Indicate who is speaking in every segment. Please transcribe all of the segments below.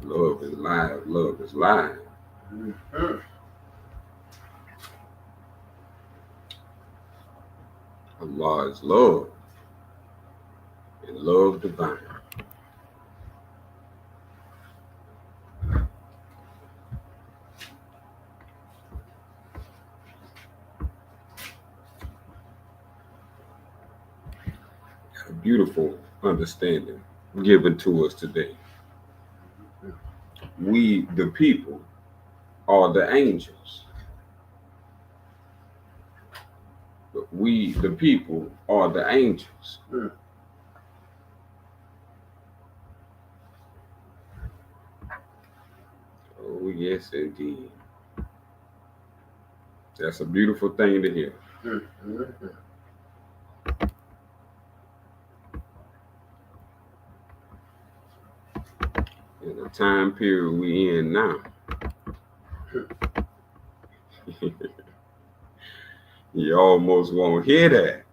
Speaker 1: Love is live. Love is live.
Speaker 2: Mm-hmm.
Speaker 1: Allah is love and love divine. A beautiful understanding given to us today. We, the people, are the angels. We, the people, are the angels.
Speaker 2: Mm-hmm.
Speaker 1: Oh, yes, indeed. That's a beautiful thing to hear.
Speaker 2: Mm-hmm.
Speaker 1: In the time period we in now, you almost won't hear that.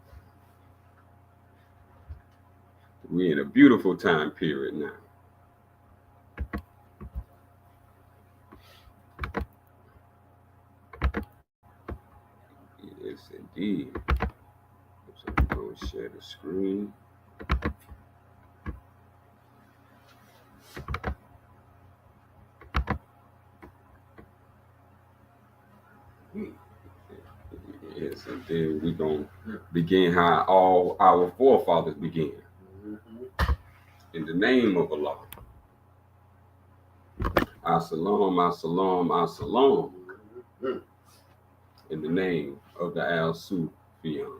Speaker 1: We in a beautiful time period now. Yes, indeed. So we're going to share the screen. Yes, and then we're going to begin how all our forefathers began. In the name of Allah. As-salam, as-salam, as-salam. In the name of the Al-Sufiyan.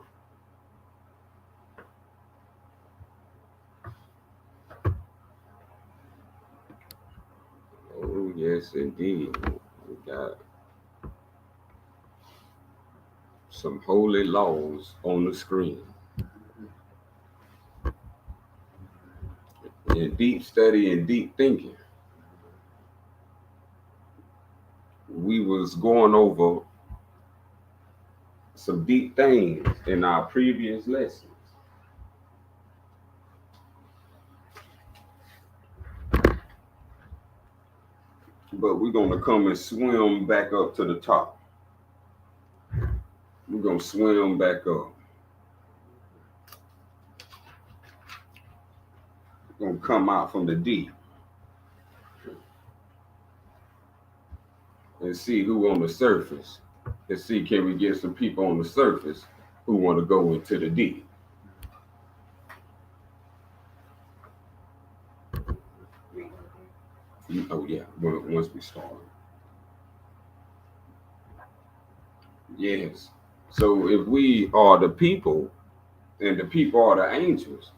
Speaker 1: Oh, yes, indeed. We got some holy laws on the screen. In deep study and deep thinking, we was going over some deep things in our previous lessons. But we're going to come and swim back up to the top. We're going to swim back up. We're going to come out from the deep and see who on the surface. And see, can we get some people on the surface who want to go into the deep? Oh, yeah, once we start. Yes. So if we are the people and the people are the angels,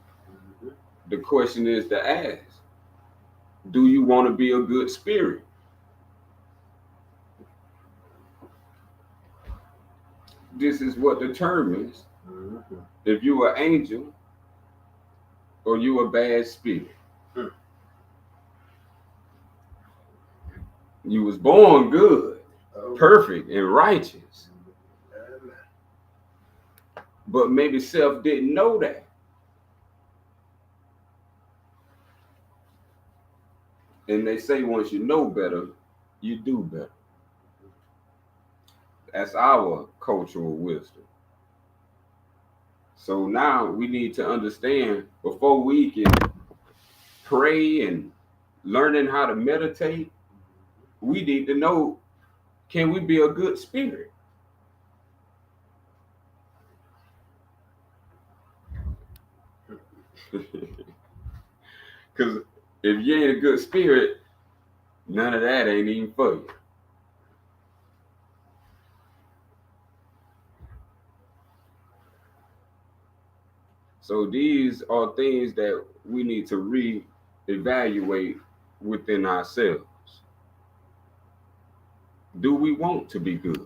Speaker 1: the question is to ask, do you want to be a good spirit? This is what determines if you are an angel or you a bad spirit. You was born good, perfect, and righteous. But maybe self didn't know that. And they say once you know better, you do better. That's our cultural wisdom. So now we need to understand before we can pray and learning how to meditate, we need to know, can we be a good spirit? Because if you ain't a good spirit, none of that ain't even for you. So these are things that we need to re-evaluate within ourselves. Do we want to be good?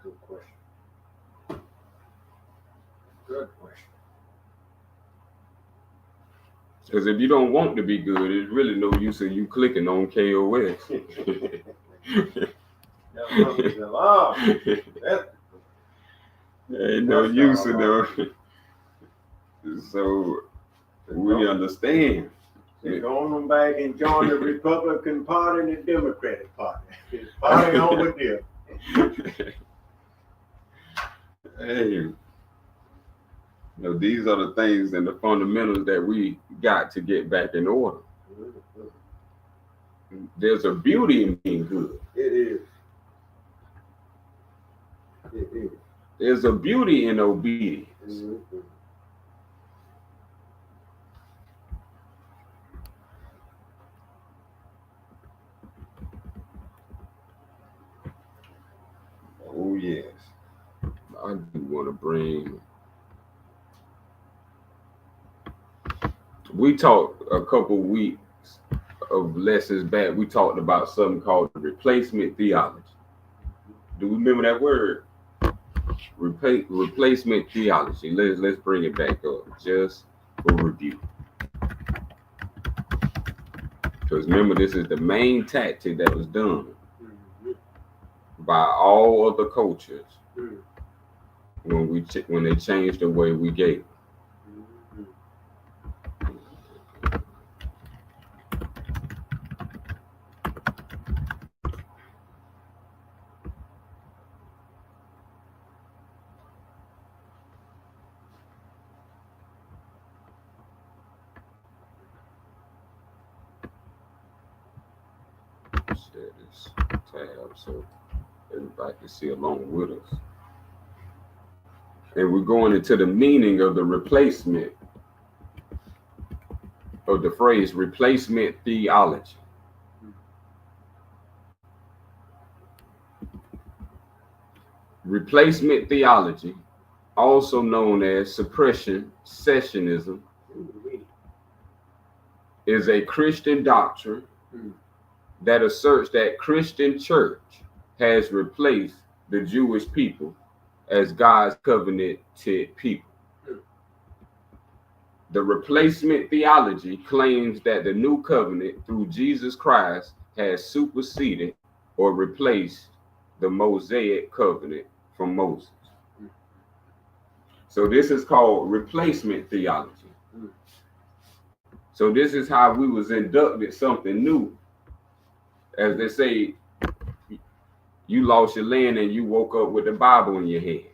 Speaker 2: Good question. Good question.
Speaker 1: Because if you don't want to be good, it's really no use of you clicking on KOS. Ain't no use of them. So we understand
Speaker 2: They're going on back and join the Republican Party and the Democratic Party. It's party over there.
Speaker 1: Hey, these are the things and the fundamentals that we got to get back in order. There's a beauty in being good.
Speaker 2: It is. It is.
Speaker 1: There's a beauty in obedience.
Speaker 2: Mm-hmm.
Speaker 1: Oh, yes. I do want to bring. We talked a couple weeks of lessons back. We talked about something called replacement theology. Do you remember that word? Replacement theology. Let's bring it back up just for review. Because remember, this is the main tactic that was done by all other cultures when they changed the way we gave. Share this tab so everybody can see along with us. And we're going into the meaning of the replacement of the phrase replacement theology. Replacement theology, also known as suppression cessationism, is a Christian doctrine that asserts that Christian church has replaced the Jewish people as God's covenanted people. The replacement theology claims that the new covenant through Jesus Christ has superseded or replaced the Mosaic covenant from Moses. So this is called replacement theology. So this is how we was inducted something new. As they say, you lost your land and you woke up with the Bible in your head.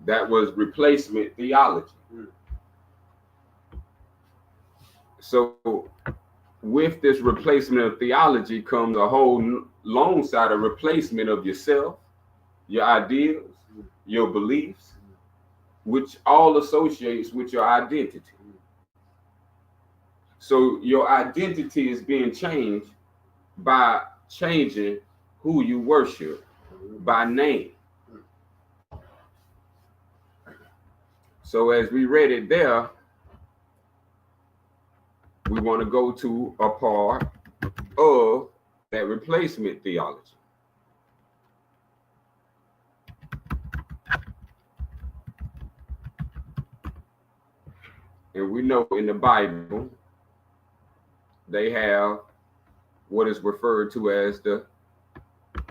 Speaker 1: That was replacement theology. So with this replacement of theology comes a whole alongside a replacement of yourself, your ideas, your beliefs, which all associates with your identity. So your identity is being changed by changing who you worship by name. So as we read it there, we want to go to a part of that replacement theology. And we know in the Bible, they have what is referred to as the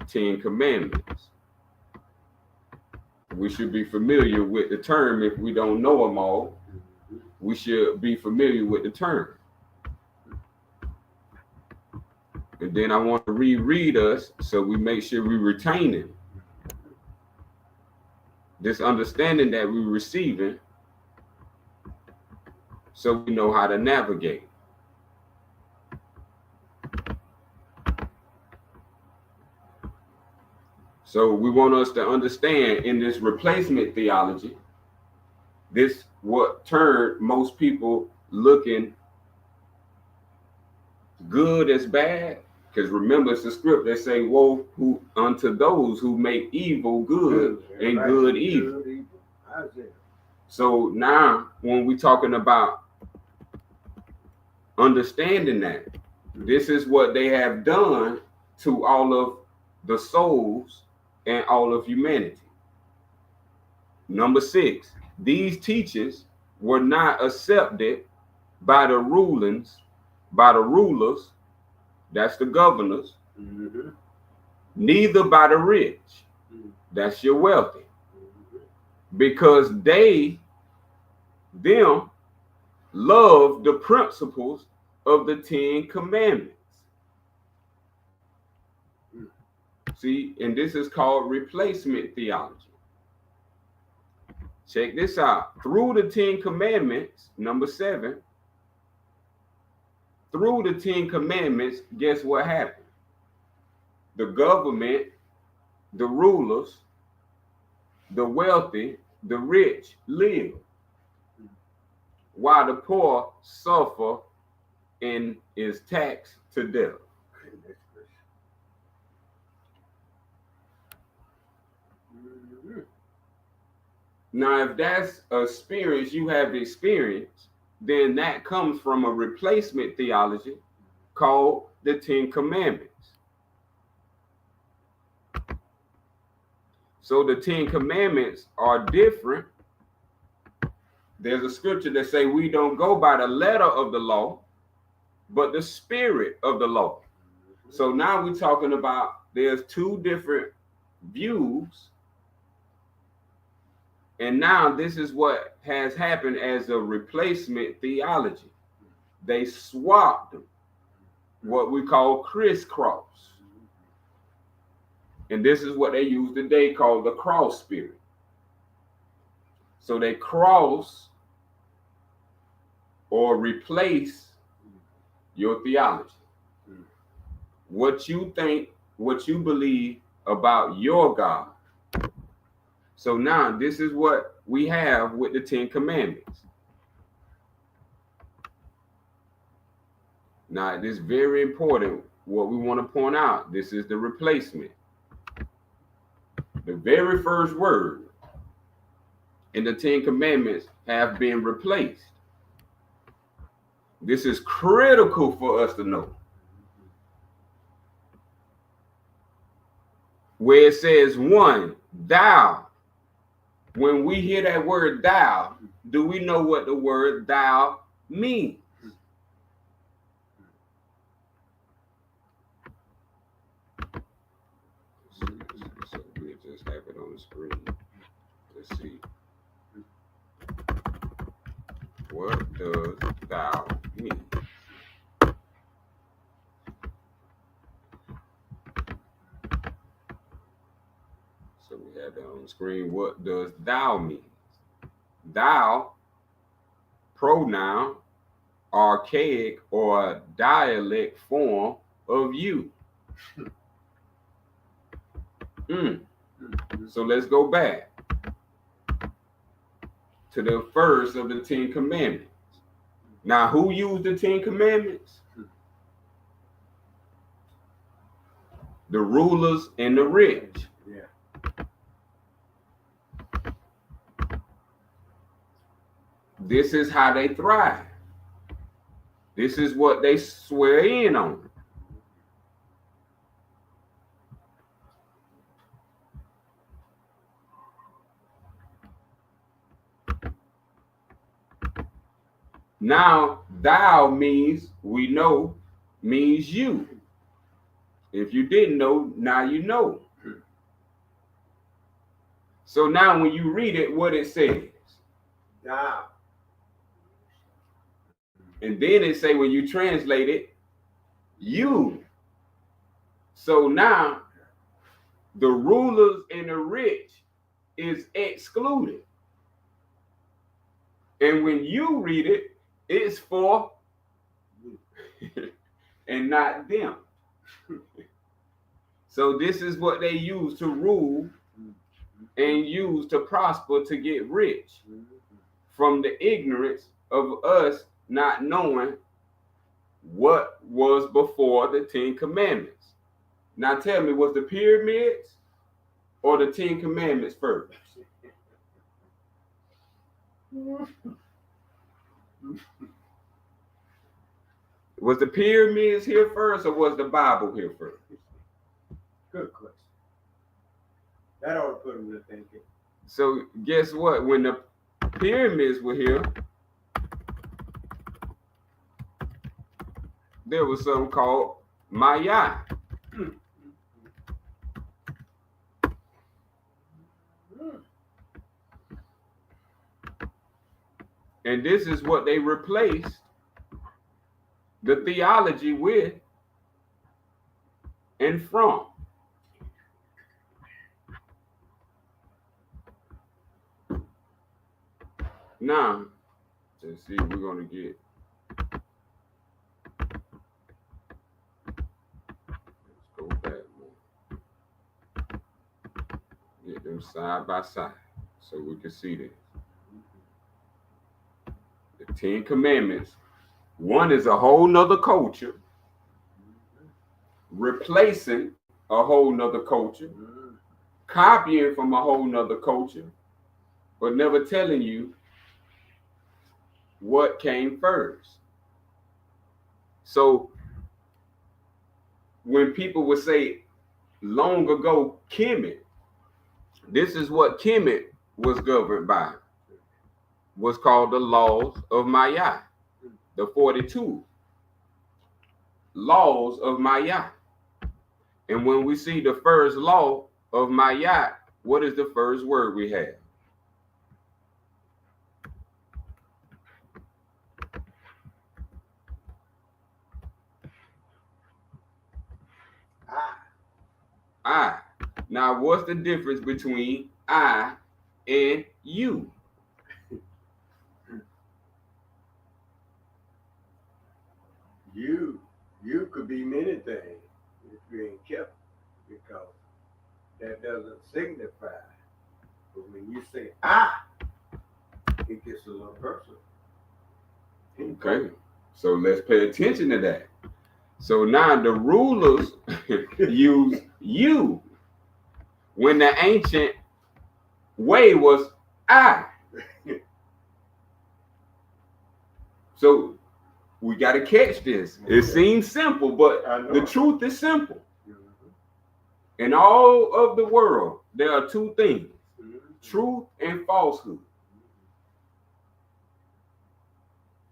Speaker 1: 10 Commandments. We should be familiar with the term. If we don't know them all, we should be familiar with the term. And then I want to reread us so we make sure we retain it. This understanding that we're receiving so we know how to navigate. So we want us to understand in this replacement theology, this what turned most people looking good as bad. Because remember, it's the script that say, woe unto those who make evil good and good evil. So now when we're talking about understanding that, this is what they have done to all of the souls and all of humanity. Number 6, these teachings were not accepted by the rulers, that's the governors, neither by the rich, that's your wealthy, because them love the principles of the Ten Commandments. See, and this is called replacement theology. Check this out. Through the Ten Commandments, number 7, through the Ten Commandments, guess what happened? The government, the rulers, the wealthy, the rich live, while the poor suffer and is taxed to death. Now, if that's an experience you have experienced, then that comes from a replacement theology called the Ten Commandments. So the Ten Commandments are different. There's a scripture that say we don't go by the letter of the law, but the spirit of the law. So now we're talking about there's two different views. And now this is what has happened as a replacement theology. They swapped them, what we call crisscross. And this is what they use today called the cross spirit. So they cross or replace your theology. What you think, what you believe about your God. So now this is what we have with the Ten Commandments. Now, it is very important what we want to point out. This is the replacement. The very first word in the Ten Commandments have been replaced. This is critical for us to know. Where it says one, thou. When we hear that word thou, do we know what the word thou means? So we'll just have it on the screen. Let's see. What does thou mean? So we have that on the screen. What does thou mean? Thou, pronoun, archaic or dialect form of you. So let's go back to the first of the Ten Commandments. Now, who used the Ten Commandments? The rulers and the rich. This is how they thrive. This is what they swear in on. Now, thou means, we know, means you. If you didn't know, now you know. So now when you read it, what it says?
Speaker 2: Thou.
Speaker 1: And then it say, when you translate it, you. So now the rulers and the rich is excluded. And when you read it, it's for and not them. So this is what they use to rule and use to prosper, to get rich from the ignorance of us not knowing what was before the Ten Commandments. Now tell me, was the pyramids or the Ten Commandments first? Was the pyramids here first or was the Bible here first?
Speaker 2: Good question. That ought to put them to thinking.
Speaker 1: So guess what? When the pyramids were here, there was something called Maya. And this is what they replaced the theology with and from. Now, let's see, we're going to get. Let's go back more. Get them side by side so we can see this. The 10 Commandments. One is a whole nother culture, replacing a whole nother culture, copying from a whole nother culture, but never telling you what came first. So when people would say long ago Kemet, this is what Kemet was governed by, was called the laws of Maya, the 42 laws of Maya. And when we see the first law of Maya, what is the first word we have? I. Now, what's the difference between I and you?
Speaker 2: You could be many things if you ain't careful, because that doesn't signify. But when you say I, it gets a little personal.
Speaker 1: Okay, so let's pay attention to that. So now the rulers use you when the ancient way was I. So we got to catch this. It seems simple, but the truth is simple. In all of the world, there are two things: truth and falsehood.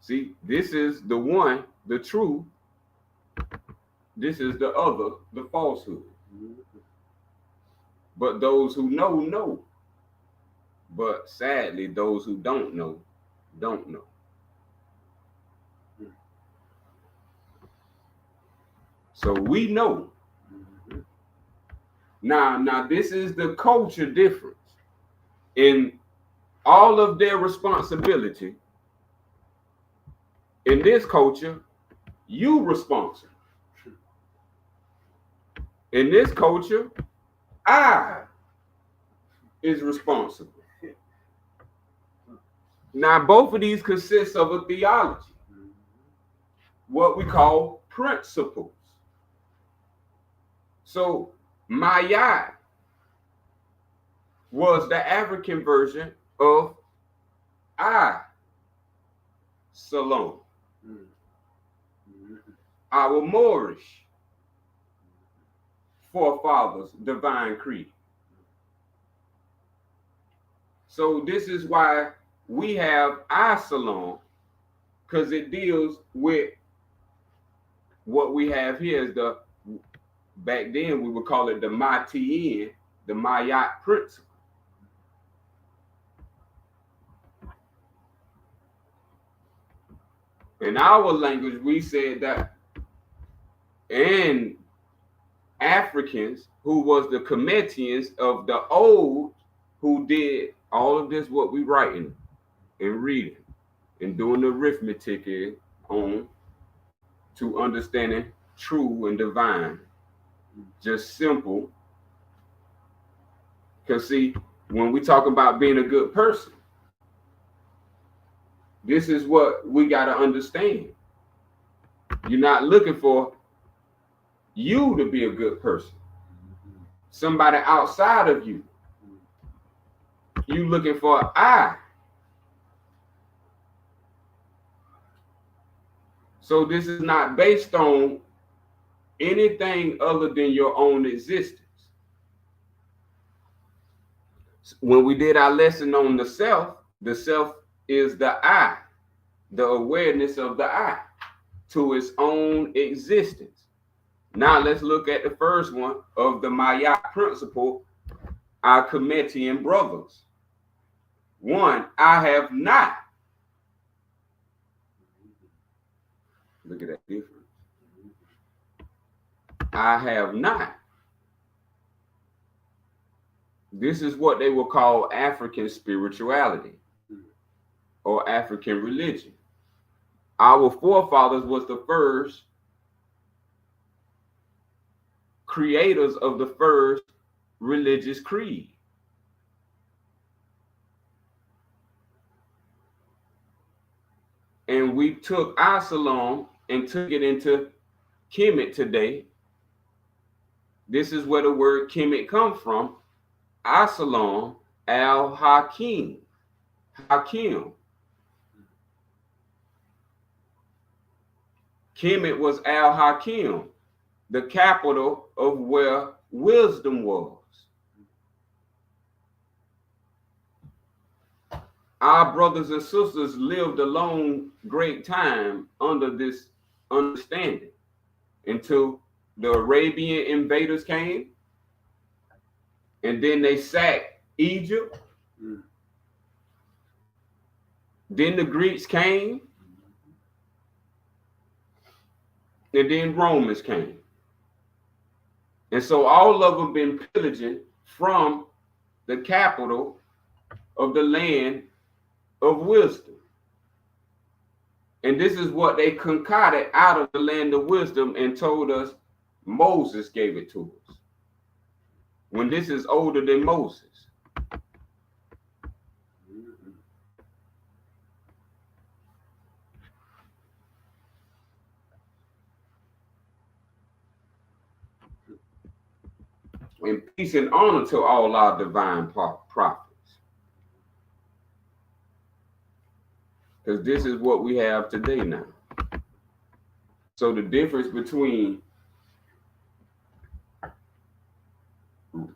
Speaker 1: See, this is the one, the truth. This is the other, the falsehood. But those who know, know. But sadly, those who don't know, don't know. So we know. Now this is the culture difference. In all of their responsibility, in this culture, you responsible. In this culture, I is responsible. Now, both of these consist of a theology, what we call principles. So, Maya was the African version of I, Salome. Our Moorish forefathers' divine creed. So this is why we have I-Salome, because it deals with what we have here is the, back then we would call it the Matian, the Mayat principle. In our language, we said that, and Africans, who was the Cometians of the old, who did all of this, what we writing and reading and doing the arithmetic on to understanding true and divine, just simple. Because see, when we talk about being a good person, this is what we got to understand. You're not looking for you to be a good person. Somebody outside of you. You looking for I. So this is not based on anything other than your own existence. When we did our lesson on the self is the I, the awareness of the I to its own existence. Now let's look at the first one of the Maya principle, our Cometian brothers. One, I have not Look at that difference. I have not. This is what they will call African spirituality or African religion. Our forefathers was the first creators of the first religious creed. And we took Absalom and took it into Kemet today. This is where the word Kemet comes from. Absalom al-Hakim. Hakim. Kemet was al-Hakim, the capital of where wisdom was. Our brothers and sisters lived a long, great time under this understanding until the Arabian invaders came, and then they sacked Egypt. Then the Greeks came, and then Romans came. And so all of them been pillaging from the capital of the land of wisdom. And this is what they concocted out of the land of wisdom and told us Moses gave it to us. When this is older than Moses. And peace and honor to all our divine prophets. Because this is what we have today now. So the difference between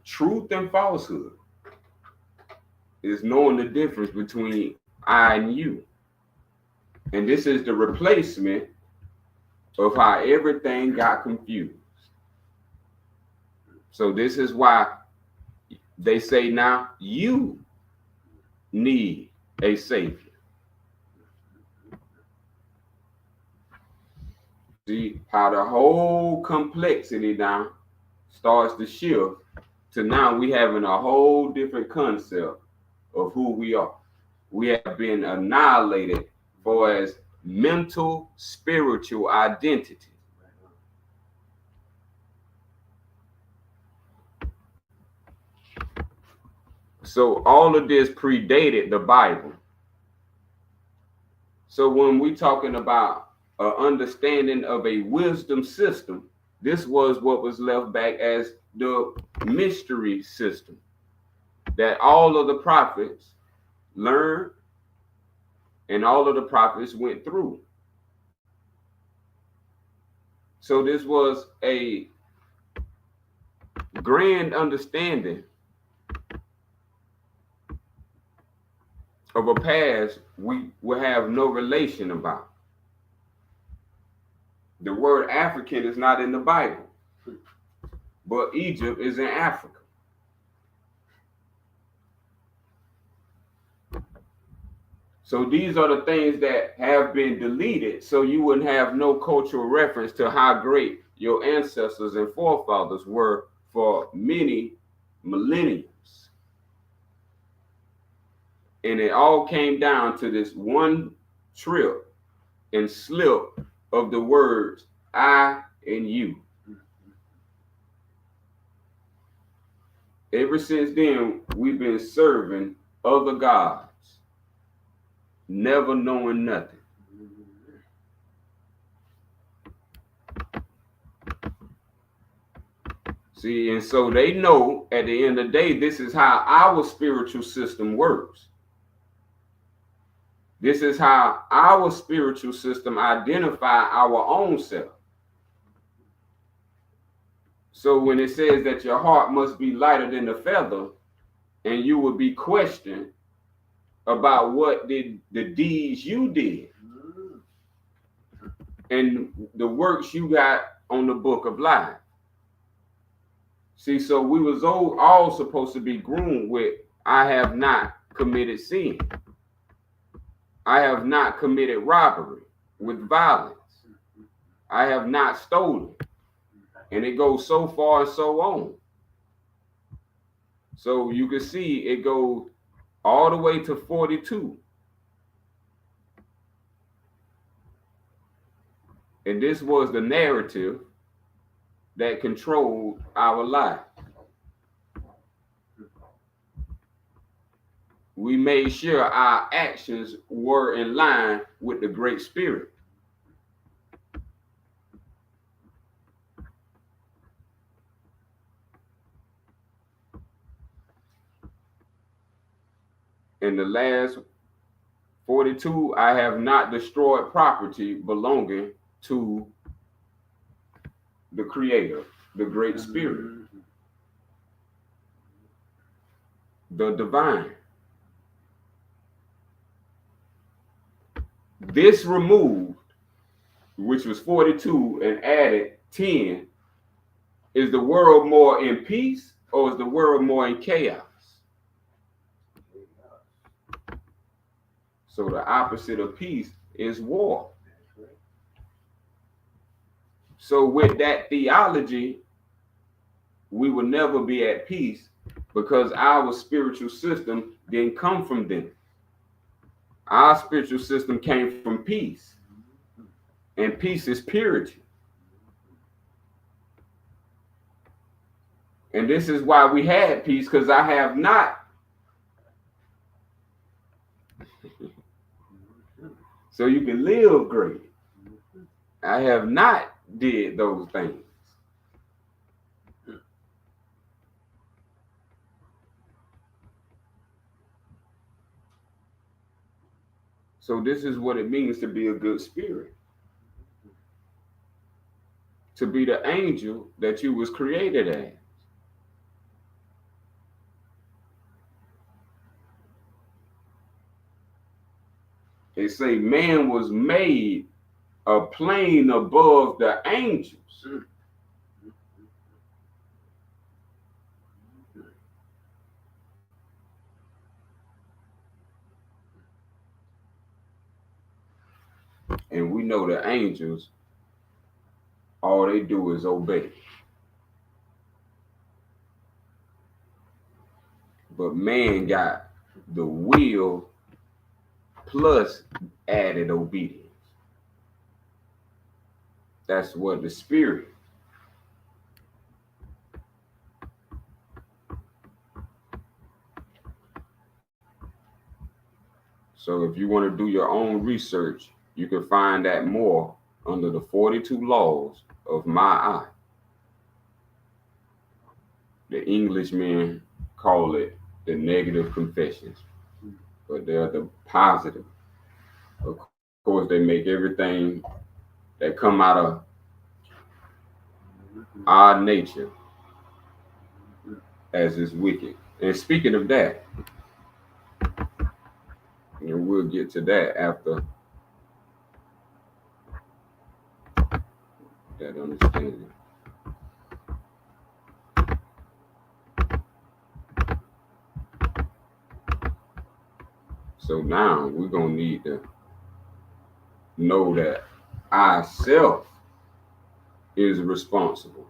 Speaker 1: truth and falsehood is knowing the difference between I and you. And this is the replacement of how everything got confused. So this is why they say now you need a savior. See how the whole complexity now starts to shift to now we having a whole different concept of who we are. We have been annihilated for as mental, spiritual identity. So all of this predated the Bible. So when we're talking about an understanding of a wisdom system, this was what was left back as the mystery system that all of the prophets learned and all of the prophets went through. So this was a grand understanding of a past we will have no relation about. The word African is not in the Bible, but Egypt is in Africa. So these are the things that have been deleted so you wouldn't have no cultural reference to how great your ancestors and forefathers were for many millenniums. And it all came down to this one trip and slip of the words I and you. Ever since then, we've been serving other gods, never knowing nothing. See, and so they know at the end of the day, this is how our spiritual system works. This is how our spiritual system identify our own self. So when it says that your heart must be lighter than a feather, and you will be questioned about what did the deeds you did and the works you got on the book of life. See, so we was all supposed to be groomed with, I have not committed sin. I have not committed robbery with violence. I have not stolen. And it goes so far and so on. So you can see it goes all the way to 42. And this was the narrative that controlled our life. We made sure our actions were in line with the Great Spirit. In the last 42, I have not destroyed property belonging to the Creator, the Great Spirit, the divine. This removed, which was 42, and added 10. Is the world more in peace or is the world more in chaos? So the opposite of peace is war. So with that theology, we will never be at peace because our spiritual system didn't come from them. Our spiritual system came from peace. And peace is purity. And this is why we had peace, because I have not. So you can live great. I have not did those things. So this is what it means to be a good spirit. To be the angel that you was created as. They say man was made a plane above the angels. And we know the angels, all they do is obey. But man got the will plus added obedience. That's what the spirit. So if you want to do your own research, you can find that more under the 42 laws of Ma'at. The Englishmen call it the negative confessions, but they're the positive. Of course, they make everything that come out of our nature as is wicked. And speaking of that, and we'll get to that after that understanding. So now we're going to need to know that ourself is responsible.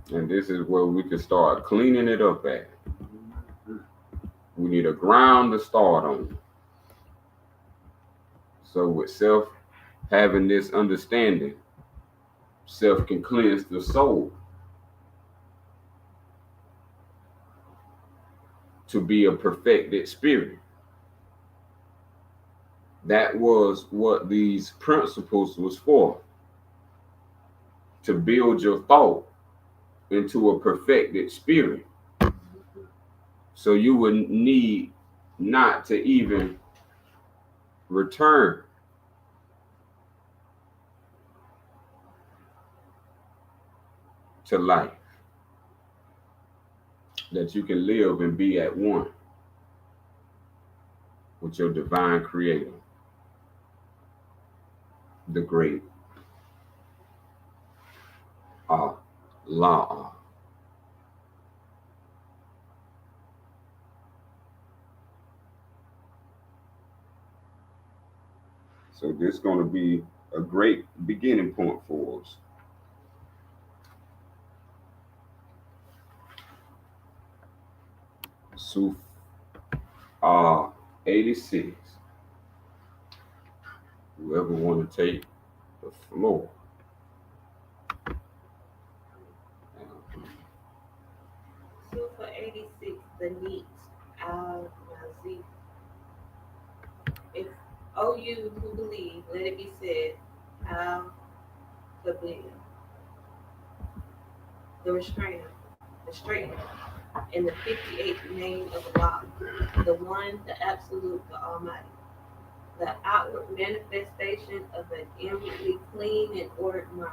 Speaker 1: And this is where we can start cleaning it up at. We need a ground to start on. So with self having this understanding, self can cleanse the soul to be a perfected spirit. That was what these principles was for. To build your thought into a perfected spirit. So you would need not to even return to life. That you can live and be at one with your divine creator, the great Allah. So this is going to be a great beginning point for us. So, 86. Whoever want to take the floor.
Speaker 3: So for 86, the NEAT al-Nazif. If O you who believe, let it be said, al-Qabliya, the restrainer, the straightener, in the 58th name of Allah, the one, the absolute, the almighty, the outward manifestation of an inwardly clean and ordered mind.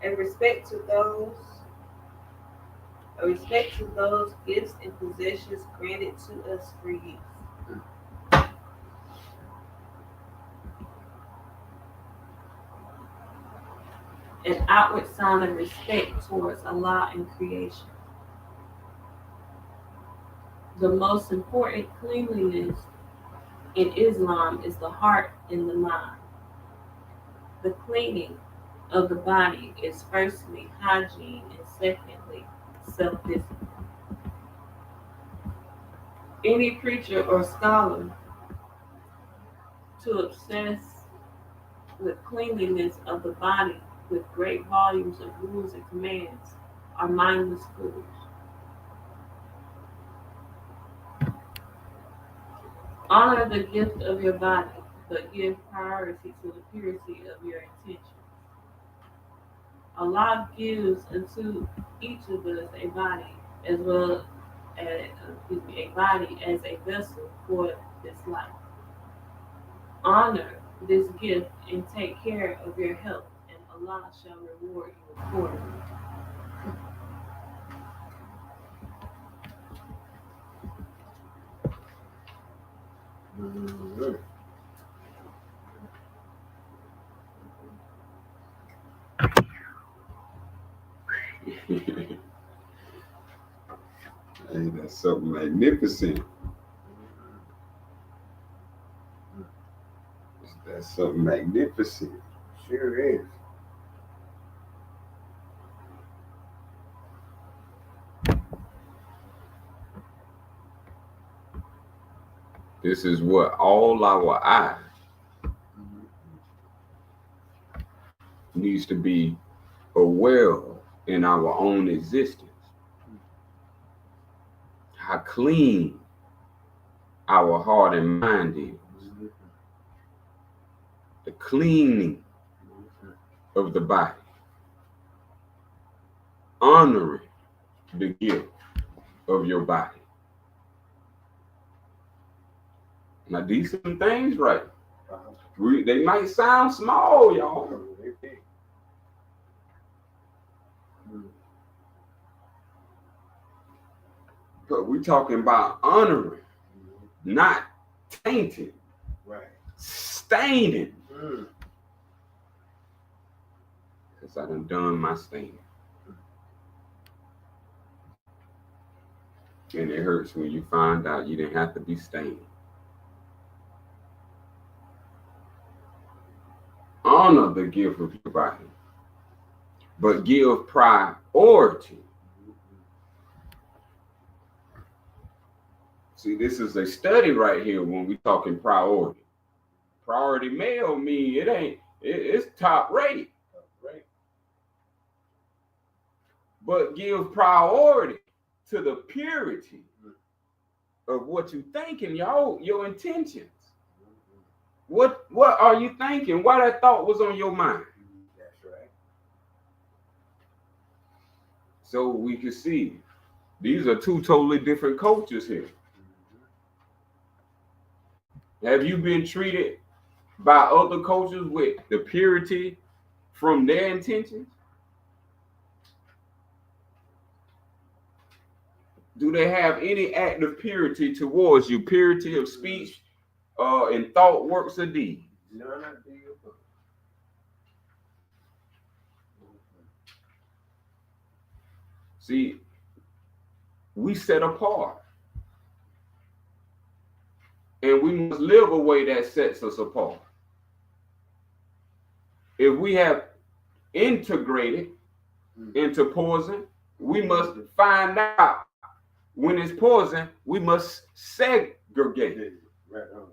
Speaker 3: In respect to those gifts and possessions granted to us for use. An outward sign of respect towards Allah and creation. The most important cleanliness in Islam is the heart and the mind. The cleaning of the body is firstly hygiene and secondly self-discipline. Any preacher or scholar to obsess with cleanliness of the body with great volumes of rules and commands are mindless fools. Honor the gift of your body, but give priority to the purity of your intentions. Allah gives unto each of us a body as well as a body as a vessel for this life. Honor this gift and take care of your health, and Allah shall reward you accordingly.
Speaker 1: Hey, that's something magnificent. That's something magnificent.
Speaker 2: Sure is.
Speaker 1: This is what all our eyes needs to be aware of in our own existence. How clean our heart and mind is. The cleaning of the body. Honoring the gift of your body. Now, these some things, right? They might sound small, y'all. But we're talking about honoring, not tainting,
Speaker 2: Right.
Speaker 1: staining. Because I done my staining. And it hurts when you find out you didn't have to be stained. Honor the gift of your body, but give priority. See, this is a study right here when we're talking priority. Priority male mean it's top rate.
Speaker 2: Right.
Speaker 1: But give priority to the purity of what you thinking, y'all, your intentions. What are you thinking? Why that thought was on your mind?
Speaker 2: That's right.
Speaker 1: So we can see these are two totally different cultures here. Have you been treated by other cultures with the purity from their intentions? Do they have any act of purity towards you? Purity of speech, and thought, works, or deed?
Speaker 2: None of the above.
Speaker 1: See, we set apart. And we must live a way that sets us apart. If we have integrated into poison, we must find out when it's poison, we must segregate.
Speaker 2: Right on.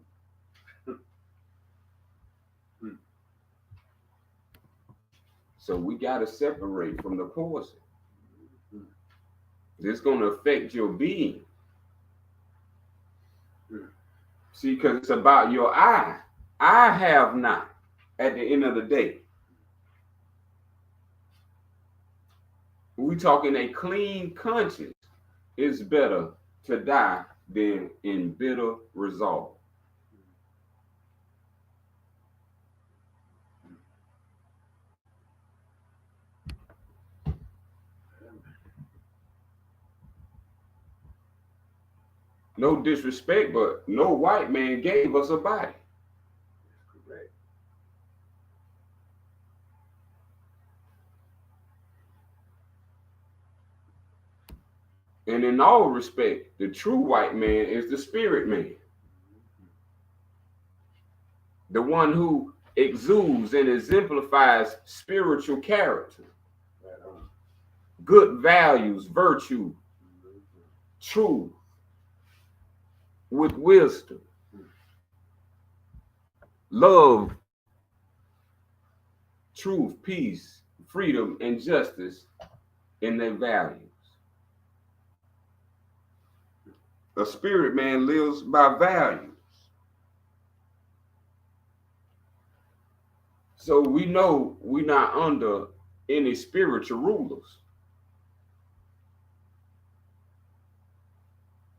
Speaker 1: So we got to separate from the poison. This is going to affect your being. See, because it's about your I. I have not at the end of the day. We talking a clean conscience. It's better to die than in bitter resolve. No disrespect, but no white man gave us a body.
Speaker 2: Correct.
Speaker 1: And in all respect, the true white man is the spirit man. The one who exudes and exemplifies spiritual character,
Speaker 2: Right on.
Speaker 1: good values, virtue, truth, with wisdom, love, truth, peace, freedom, and justice in their values. A spirit man lives by values. So we know we're not under any spiritual rulers.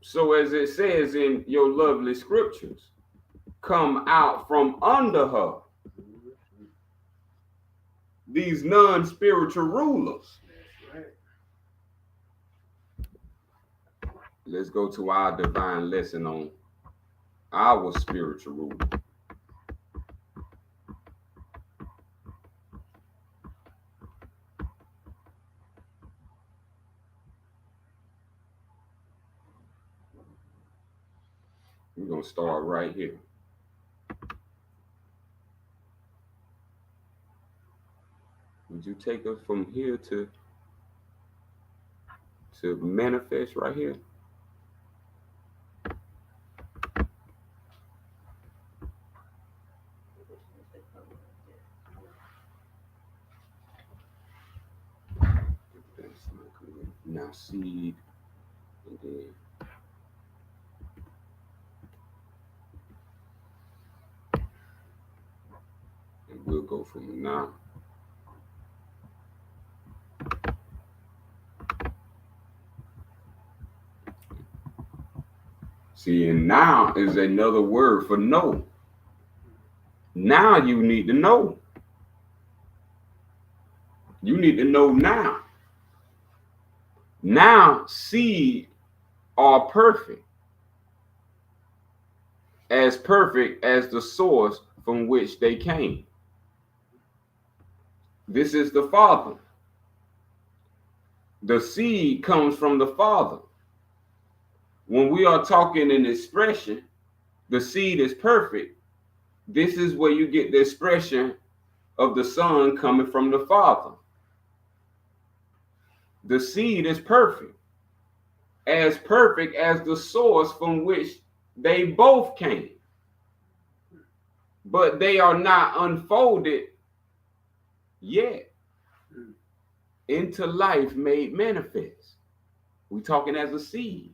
Speaker 1: So as it says in your lovely scriptures, come out from under her. These non-spiritual rulers.
Speaker 2: That's right.
Speaker 1: Let's go to our divine lesson on our spiritual ruler. We're going to start right here. Would you take us from here to manifest right here? Now seed, and then and we'll go from now. See, and now is another word for know. Now you need to know. You need to know now. Now seed are perfect as the source from which they came. This is the Father. The seed comes from the Father. When we are talking in expression, the seed is perfect. This is where you get the expression of the Son coming from the Father. The seed is perfect as the source from which they both came. But they are not unfolded yet into life made manifest. We're talking as a seed.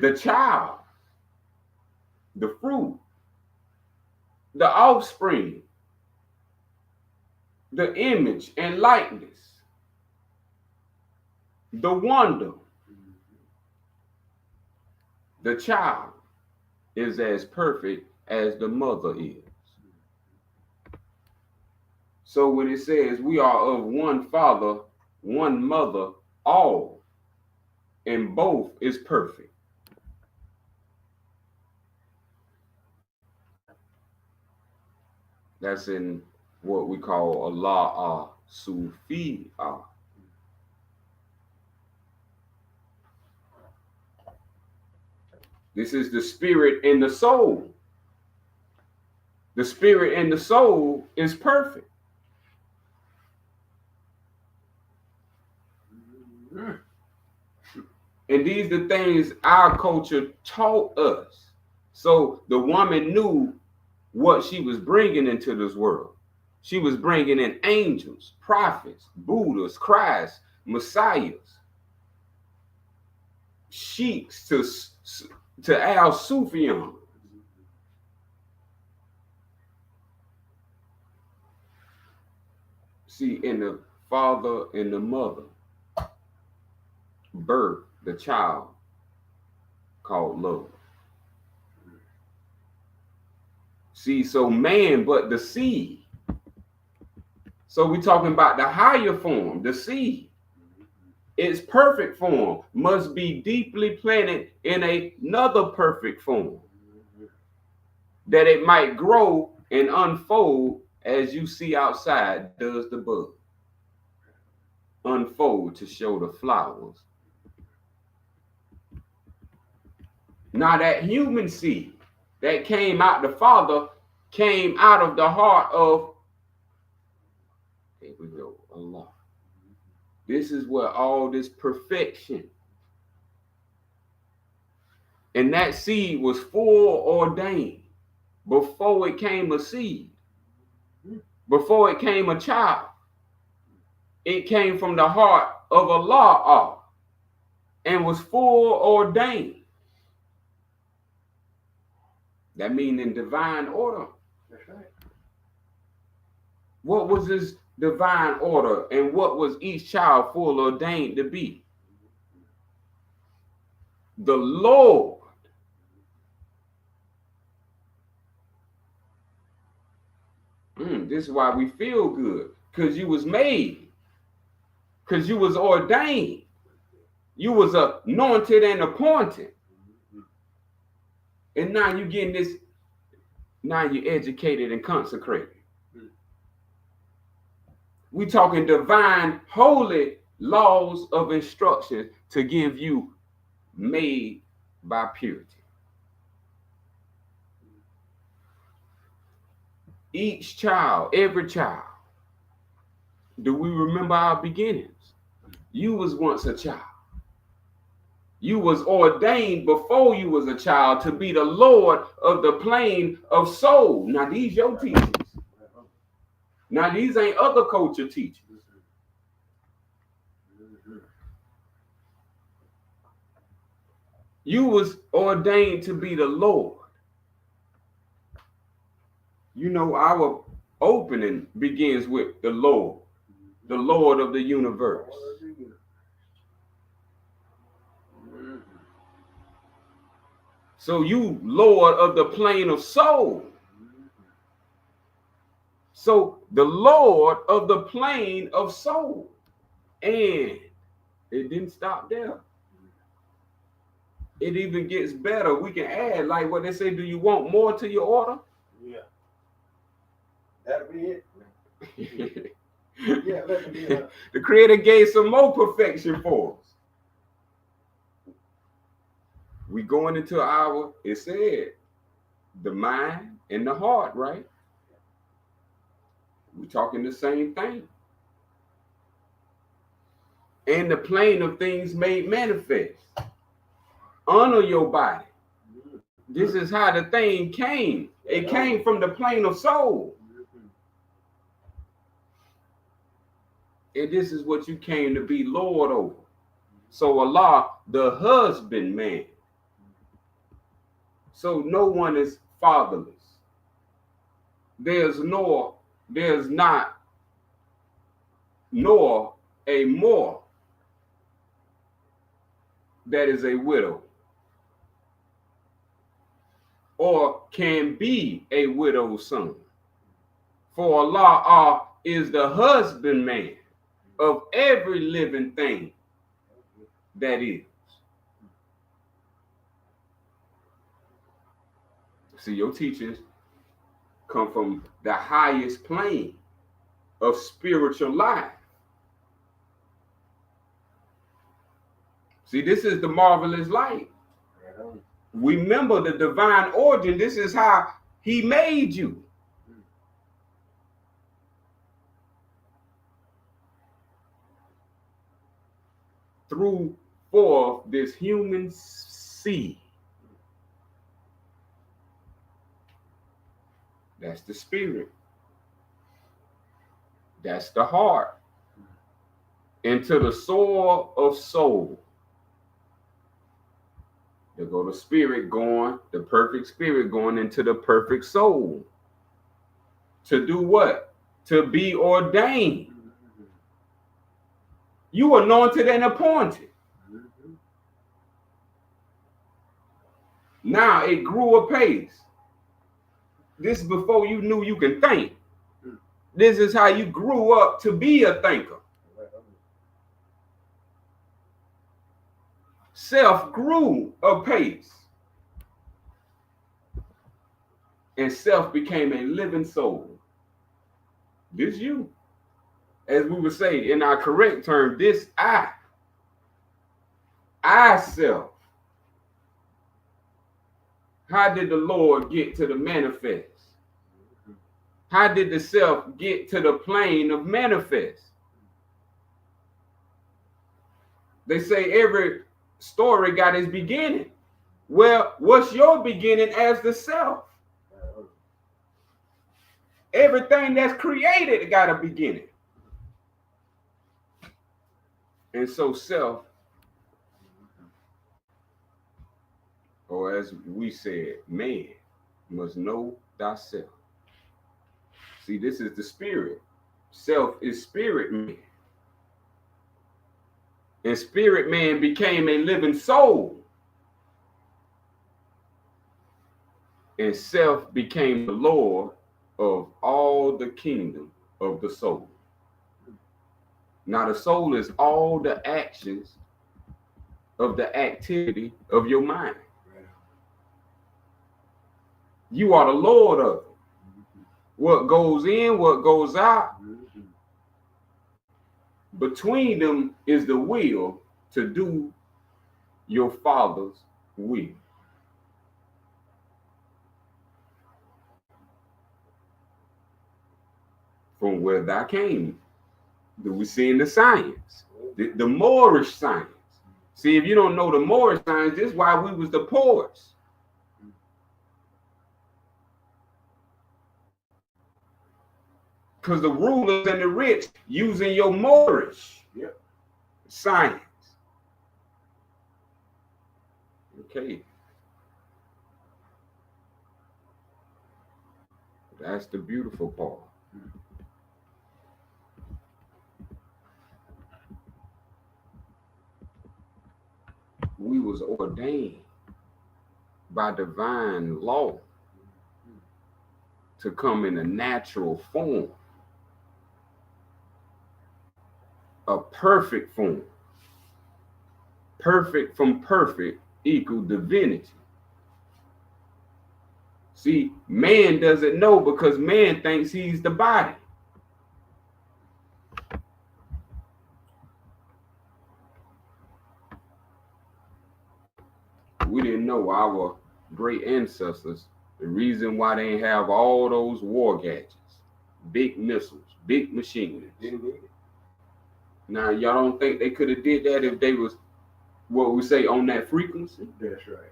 Speaker 1: The child, the fruit, the offspring, the image and likeness, the wonder. The child is as perfect as the mother is. So when it says we are of one father, one mother, all, and both is perfect. That's in what we call Allah Sufi. This is the spirit and the soul. The spirit and the soul is perfect. And these are the things our culture taught us. So the woman knew what she was bringing into this world. She was bringing in angels, prophets, Buddhas, Christ, Messiahs, sheiks to Al Sufyan. See, in the father and the mother birth the child called love. See, so man, but the seed. So we're talking about the higher form, the seed. Its perfect form must be deeply planted in another perfect form, that it might grow and unfold as you see outside does the bud. Unfold to show the flowers. Now that human seed that came out the Father came out of the heart of, here we go, Allah. This is where all this perfection. And that seed was foreordained before it came a seed, before it came a child. It came from the heart of Allah and was foreordained. That means in divine order.
Speaker 2: That's right.
Speaker 1: What was this divine order and what was each child foreordained to be? The Lord. This is why we feel good, because you was made, because you was ordained, you was anointed and appointed. And now you're getting this, now you're educated and consecrated. We talking divine, holy laws of instruction to give you made by purity. Each child, every child. Do we remember our beginnings? You was once a child. You was ordained before you was a child to be the Lord of the plane of soul. Now these your teachings. Now these ain't other culture teachings. You was ordained to be the Lord. You know, our opening begins with the Lord of the universe. So you Lord of the plane of soul. So the Lord of the plane of soul. And it didn't stop there. It even gets better. We can add, like what they say, do you want more to your order?
Speaker 2: Yeah. That'll be it. Yeah, let me be.
Speaker 1: The Creator gave some more perfection for us. We going into our, it said, the mind and the heart, right? We're talking the same thing. And the plane of things made manifest. Honor your body. This is how the thing came. It came from the plane of soul. And this is what you came to be Lord over. So Allah, the husbandman. So no one is fatherless. There's not, nor a more that is a widow, or can be a widow's son. For Allah is the husbandman of every living thing that is. See, your teachings come from the highest plane of spiritual life. See, this is the marvelous light. Remember the divine origin. This is how he made you. Through forth this human seed. That's the spirit. That's the heart. Into the soil of soul. There go the spirit going, the perfect spirit going into the perfect soul. To do what? To be ordained. You anointed and appointed. Now it grew apace. This is before you knew you can think. This is how you grew up to be a thinker. Self grew apace. And self became a living soul. This you. As we would say in our correct term, this I self. How did the Lord get to the manifest? How did the self get to the plane of manifest? They say every story got its beginning. Well, what's your beginning as the self? Everything that's created got a beginning. And so self, or as we said, man must know thyself. See, this is the spirit. Self is spirit man. And spirit man became a living soul. And self became the Lord of all the kingdom of the soul. Now the soul is all the actions of the activity of your mind. You are the Lord of it. What goes in, what goes out. Between them is the will to do your Father's will. From where thou came, do we see in the science, the Moorish science. See, if you don't know the Moorish science, this is why we was the poets. Because the rulers and the rich using your Moorish science. Okay. That's the beautiful part. We was ordained by divine law to come in a natural form, a perfect form. Perfect from perfect equal divinity. See, man doesn't know because man thinks he's the body. We didn't know our great ancestors, the reason why they have all those war gadgets, big missiles, big machine guns. Now, y'all don't think they could have did that if they was, what we say, on that frequency?
Speaker 2: That's right.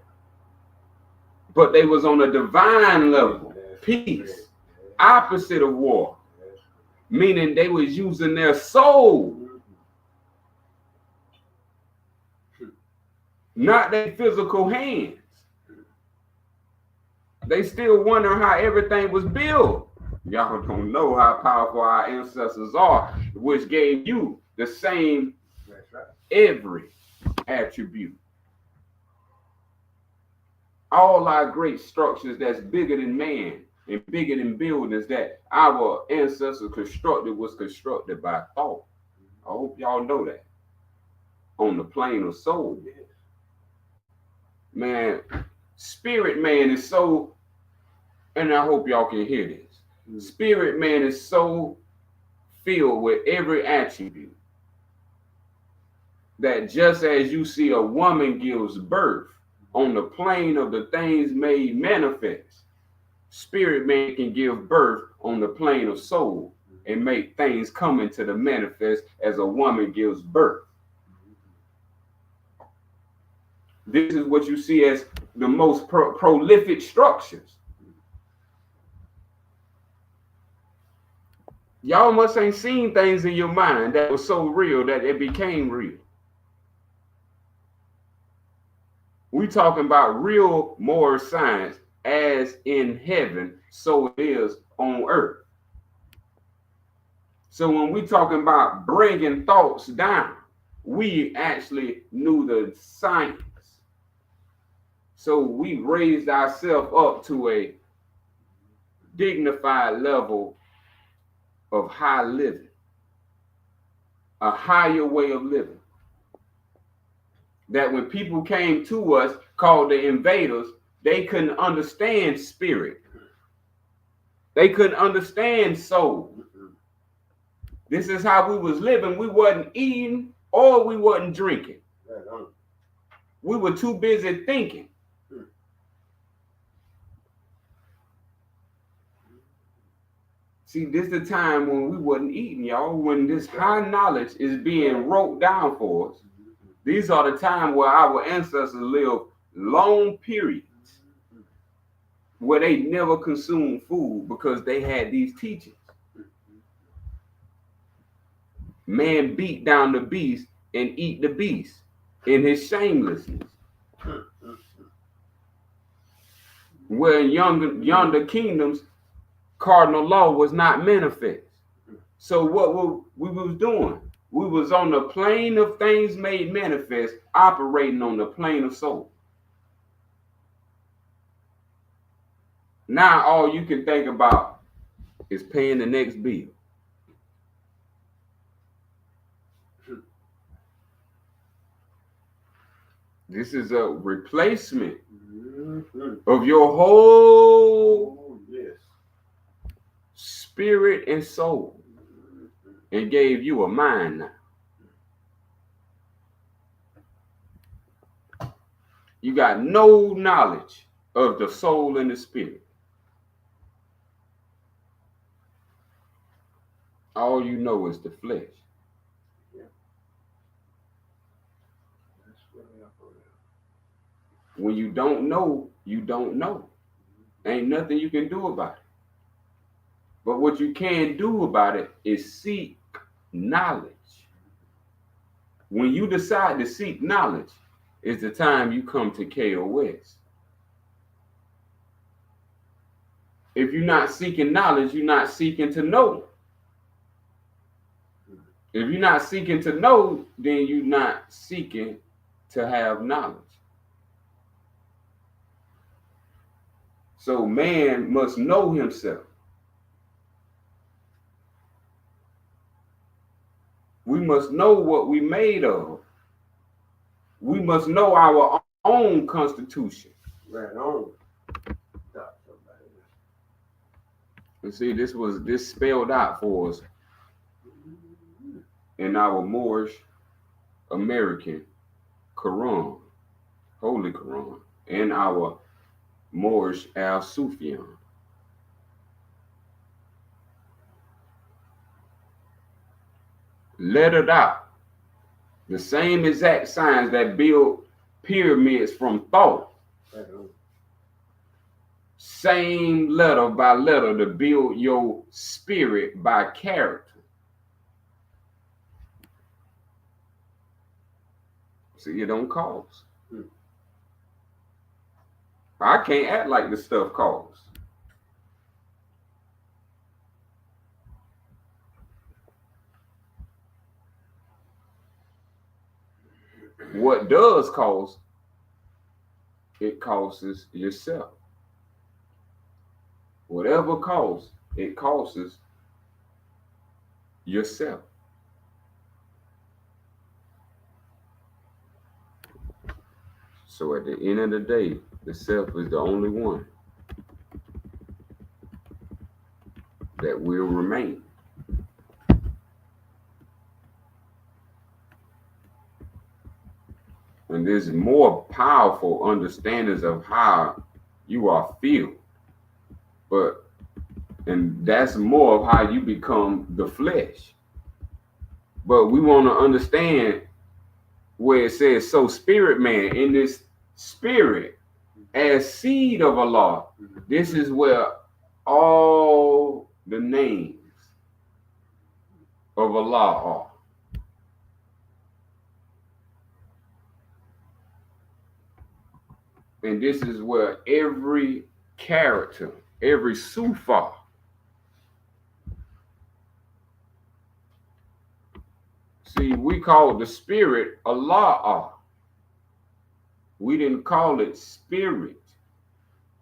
Speaker 1: But they was on a divine level, peace, opposite of war, meaning they was using their soul, not their physical hands. They still wonder how everything was built. Y'all don't know how powerful our ancestors are, which gave you the same every attribute. All our great structures that's bigger than man and bigger than buildings that our ancestors constructed was constructed by thought. I hope y'all know that. On the plane of soul. Man, spirit man is so, and I hope y'all can hear this. Spirit man is so filled with every attribute that just as you see a woman gives birth on the plane of the things made manifest. Spirit man can give birth on the plane of soul and make things come into the manifest as a woman gives birth. This is what you see as the most prolific structures. Y'all must ain't seen things in your mind that was so real that it became real. We talking about real moral science, as in heaven, so it is on earth. So when we talking about bringing thoughts down, we actually knew the science. So we raised ourselves up to a dignified level of high living, a higher way of living. That when people came to us, called the invaders, they couldn't understand spirit. They couldn't understand soul. This is how we was living. We wasn't eating or we wasn't drinking. We were too busy thinking. See, this is the time when we wasn't eating, y'all. When this high knowledge is being wrote down for us. These are the times where our ancestors lived long periods where they never consumed food because they had these teachings. Man beat down the beast and eat the beast in his shamelessness. Where in yonder kingdoms, cardinal law was not manifest. So what we was doing? We was on the plane of things made manifest, operating on the plane of soul. Now all you can think about is paying the next bill. This is a replacement of your whole spirit and soul, and gave you a mind now. You got no knowledge of the soul and the spirit. All you know is the flesh. When you don't know, you don't know. Ain't nothing you can do about it. But what you can do about it is seek knowledge. When you decide to seek knowledge, is the time you come to KOS. If you're not seeking knowledge, you're not seeking to know. If you're not seeking to know, then you're not seeking to have knowledge. So man must know himself. We must know what we made of. We must know our own constitution.
Speaker 2: Right on.
Speaker 1: And see, this spelled out for us in our Moorish American Quran, Holy Quran, and our Moorish Al-Sufyan. Lettered out. The same exact signs that build pyramids from thought. Same letter by letter to build your spirit by character. See, it don't cost. I can't act like the stuff costs. What does cost, it costs yourself. Whatever costs, it costs yourself. So at the end of the day, the self is the only one that will remain. And there's more powerful understandings of how you are filled. And that's more of how you become the flesh. But we want to understand where it says, so spirit man, in this spirit, as seed of Allah, this is where all the names of Allah are. And this is where every character, every sufa, see, we call the spirit Allah. We didn't call it spirit.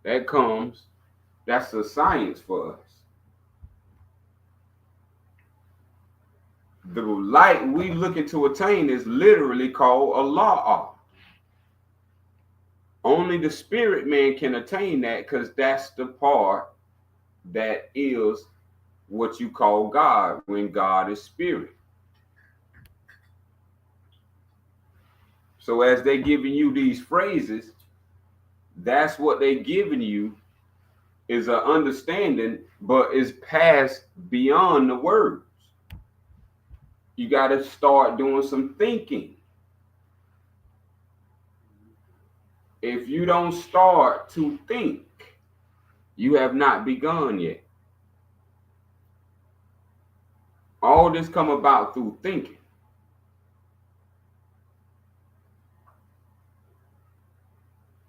Speaker 1: That's a science for us. The light we looking to attain is literally called Allah. Only the spirit man can attain that, because that's the part that is what you call God, when God is spirit. So as they giving you these phrases, that's what they giving you, is an understanding, but is passed beyond the words. You got to start doing some thinking. If you don't start to think, you have not begun yet. All this come about through thinking.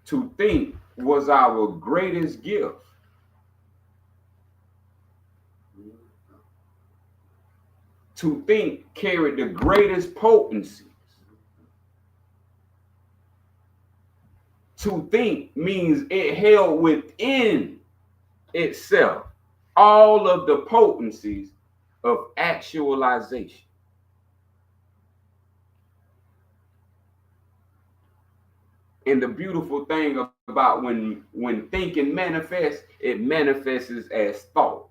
Speaker 1: To think was our greatest gift. To think carried the greatest potency. To think means it held within itself all of the potencies of actualization. And the beautiful thing about when thinking manifests, it manifests as thought.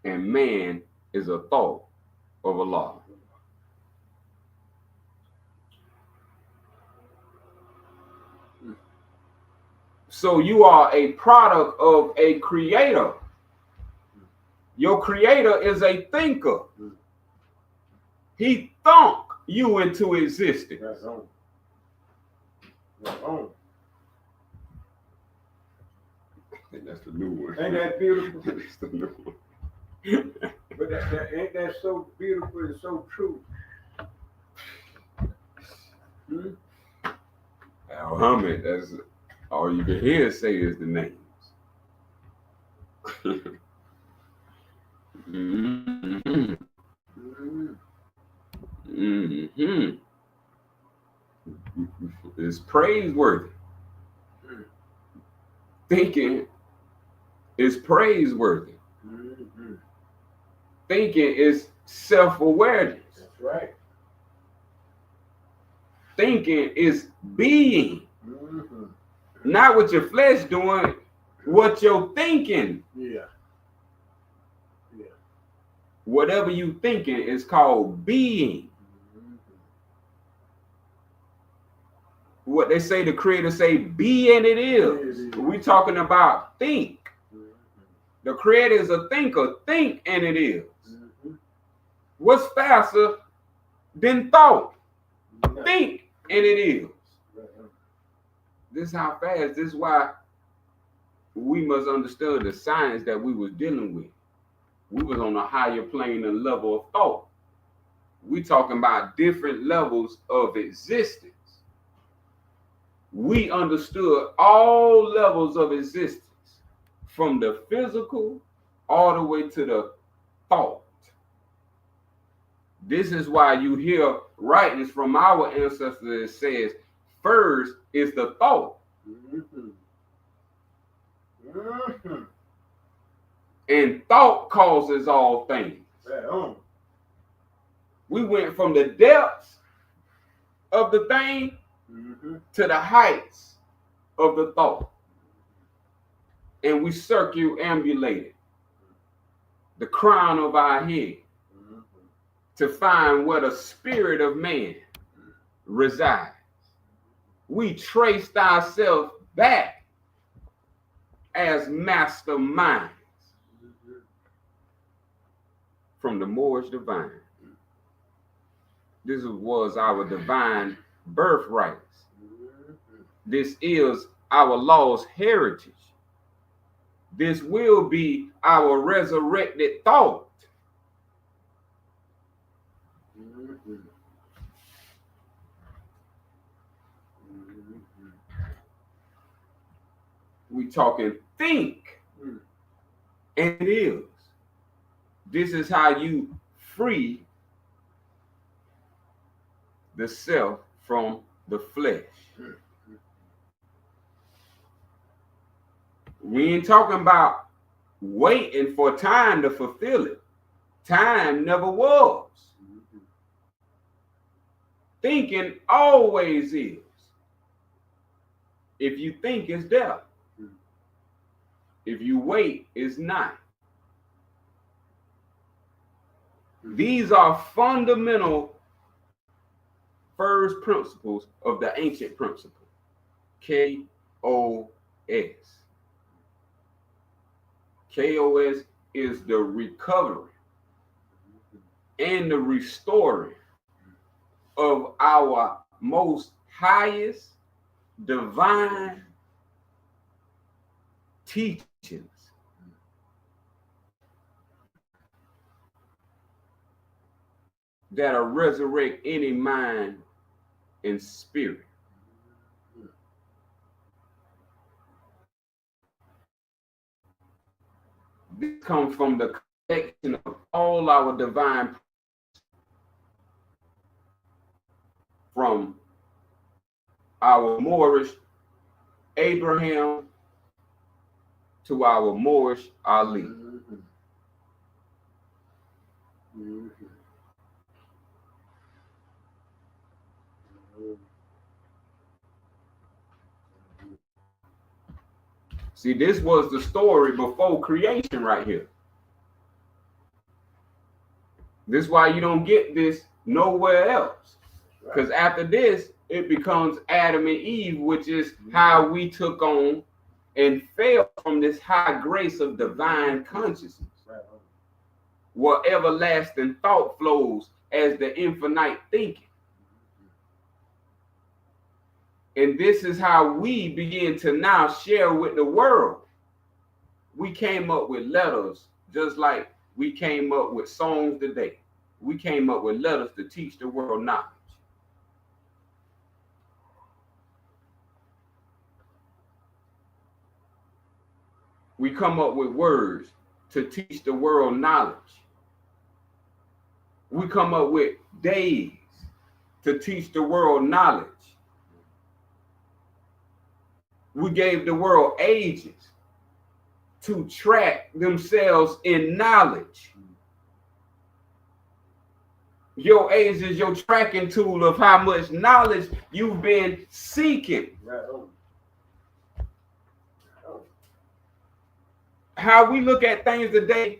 Speaker 1: And man is a thought of Allah. So you are a product of a creator. Your creator is a thinker. He thunk you into existence.
Speaker 2: That's on. That's on.
Speaker 1: That's the new one.
Speaker 2: Ain't that beautiful?
Speaker 1: That's the new one.
Speaker 2: But ain't that so beautiful and so true?
Speaker 1: Al-Hamid, that's all you can hear say is the names. Mm-hmm. Mm-hmm. It's praiseworthy. Thinking is praiseworthy.
Speaker 2: Mm-hmm.
Speaker 1: Thinking is self-awareness.
Speaker 2: That's right.
Speaker 1: Thinking is being.
Speaker 2: Mm-hmm.
Speaker 1: Not what your flesh doing, what you're thinking.
Speaker 2: Yeah. Yeah.
Speaker 1: Whatever you thinking is called being.
Speaker 2: Mm-hmm.
Speaker 1: What they say, the creator say, be and it is. We talking about think.
Speaker 2: Mm-hmm.
Speaker 1: The creator is a thinker. Think and it is.
Speaker 2: Mm-hmm.
Speaker 1: What's faster than thought?
Speaker 2: Yeah.
Speaker 1: Think and it is.
Speaker 2: Right.
Speaker 1: This is how fast. This is why we must understand the science that we was dealing with. We was on a higher plane and level of thought. We talking about different levels of existence. We understood all levels of existence, from the physical all the way to the thought. This is why you hear writings from our ancestors that says, first is the thought.
Speaker 2: Mm-hmm. Mm-hmm.
Speaker 1: And thought causes all things.
Speaker 2: Right on.
Speaker 1: We went from the depths of the thing
Speaker 2: Mm-hmm.
Speaker 1: to the heights of the thought. And we circumambulated the crown of our head
Speaker 2: Mm-hmm.
Speaker 1: to find where the spirit of man resides. We traced ourselves back as masterminds from the Moorish divine. This was our divine birthrights. This is our lost heritage. This will be our resurrected thought. We talking think, and it is. This is how you free the self from the flesh. We ain't talking about waiting for time to fulfill it. Time never was. Thinking always is. If you think, it's there. If you wait, it's not. These are fundamental first principles of the ancient principle. KOS. KOS is the recovery and the restoring of our most highest divine teachings. That'll resurrect any mind and spirit. This comes from the collection of all our divine, from our Moorish Abraham to our Moorish Ali. See, this was the story before creation right here. This is why you don't get this nowhere else. Because after this, it becomes Adam and Eve, which is how we took on and fell from this high grace of divine consciousness. Where everlasting thought flows as the infinite thinking. And this is how we begin to now share with the world. We came up with letters, just like we came up with songs today. We came up with letters to teach the world knowledge. We come up with words to teach the world knowledge. We come up with days to teach the world knowledge. We gave the world ages to track themselves in knowledge. Your age is your tracking tool of how much knowledge you've been seeking. How we look at things today,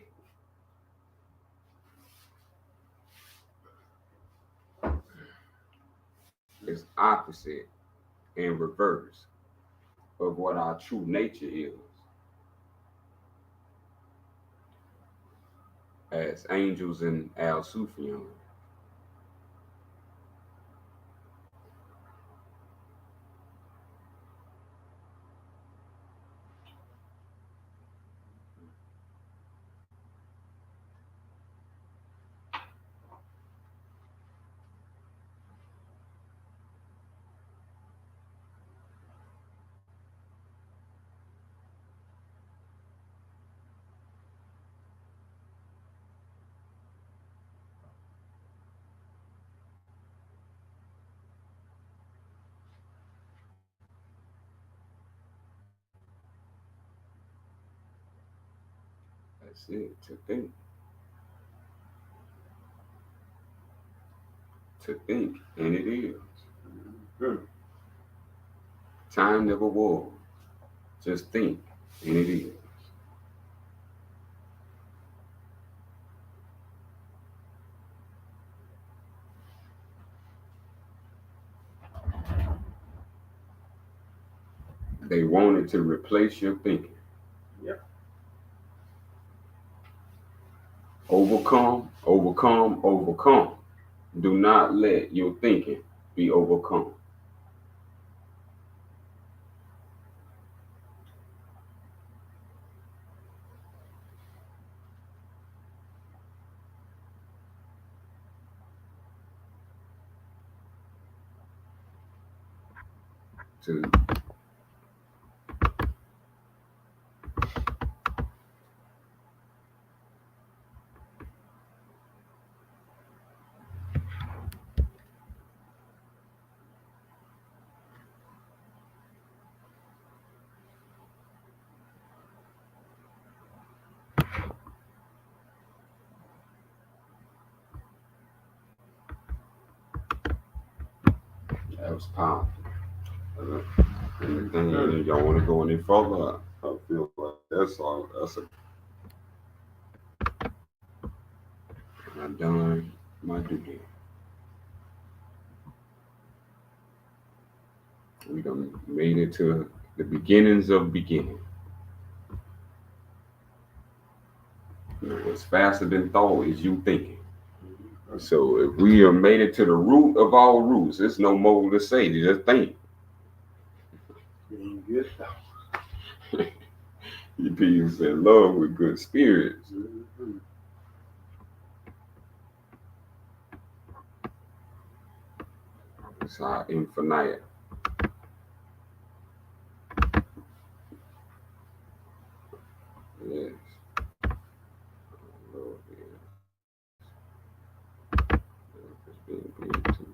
Speaker 1: is opposite and reverse of what our true nature is. As angels in Al Sufyan. That's it, to think. To think, and it is. Time never was. Just think, and it is. They wanted to replace your thinking.
Speaker 2: Yep.
Speaker 1: Overcome, overcome, overcome. Do not let your thinking be overcome. To that was powerful. Anything y'all want to go any further? I feel like that's all. That's a. I'm done my duty. We done made it to the beginnings of beginning. You know, what's faster than thought is you thinking. So if we have made it to the root of all roots, there's no more to say. Just think.
Speaker 2: Being good thoughts.
Speaker 1: You peace and love with good spirits.
Speaker 2: Mm-hmm.
Speaker 1: It's our infinite. Yes. Lord, yes. It's being good too.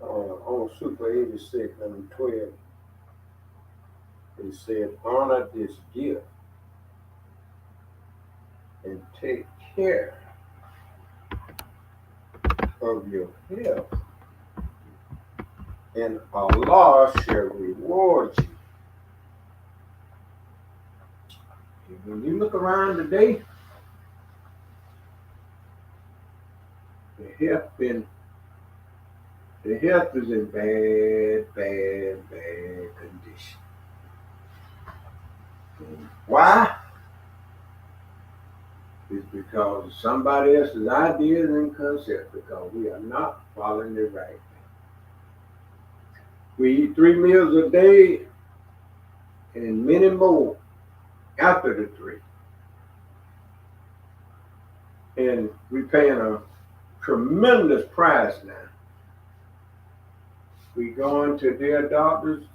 Speaker 2: On Super 86, number 12, it said, honor this gift and take care of your health, and Allah shall reward you. When you look around today, the health is in bad condition. And why? It's because of somebody else's ideas and concepts, because we are not following the right thing. We eat 3 meals a day and many more after the 3. And we're paying a tremendous price now. We go into their doctors,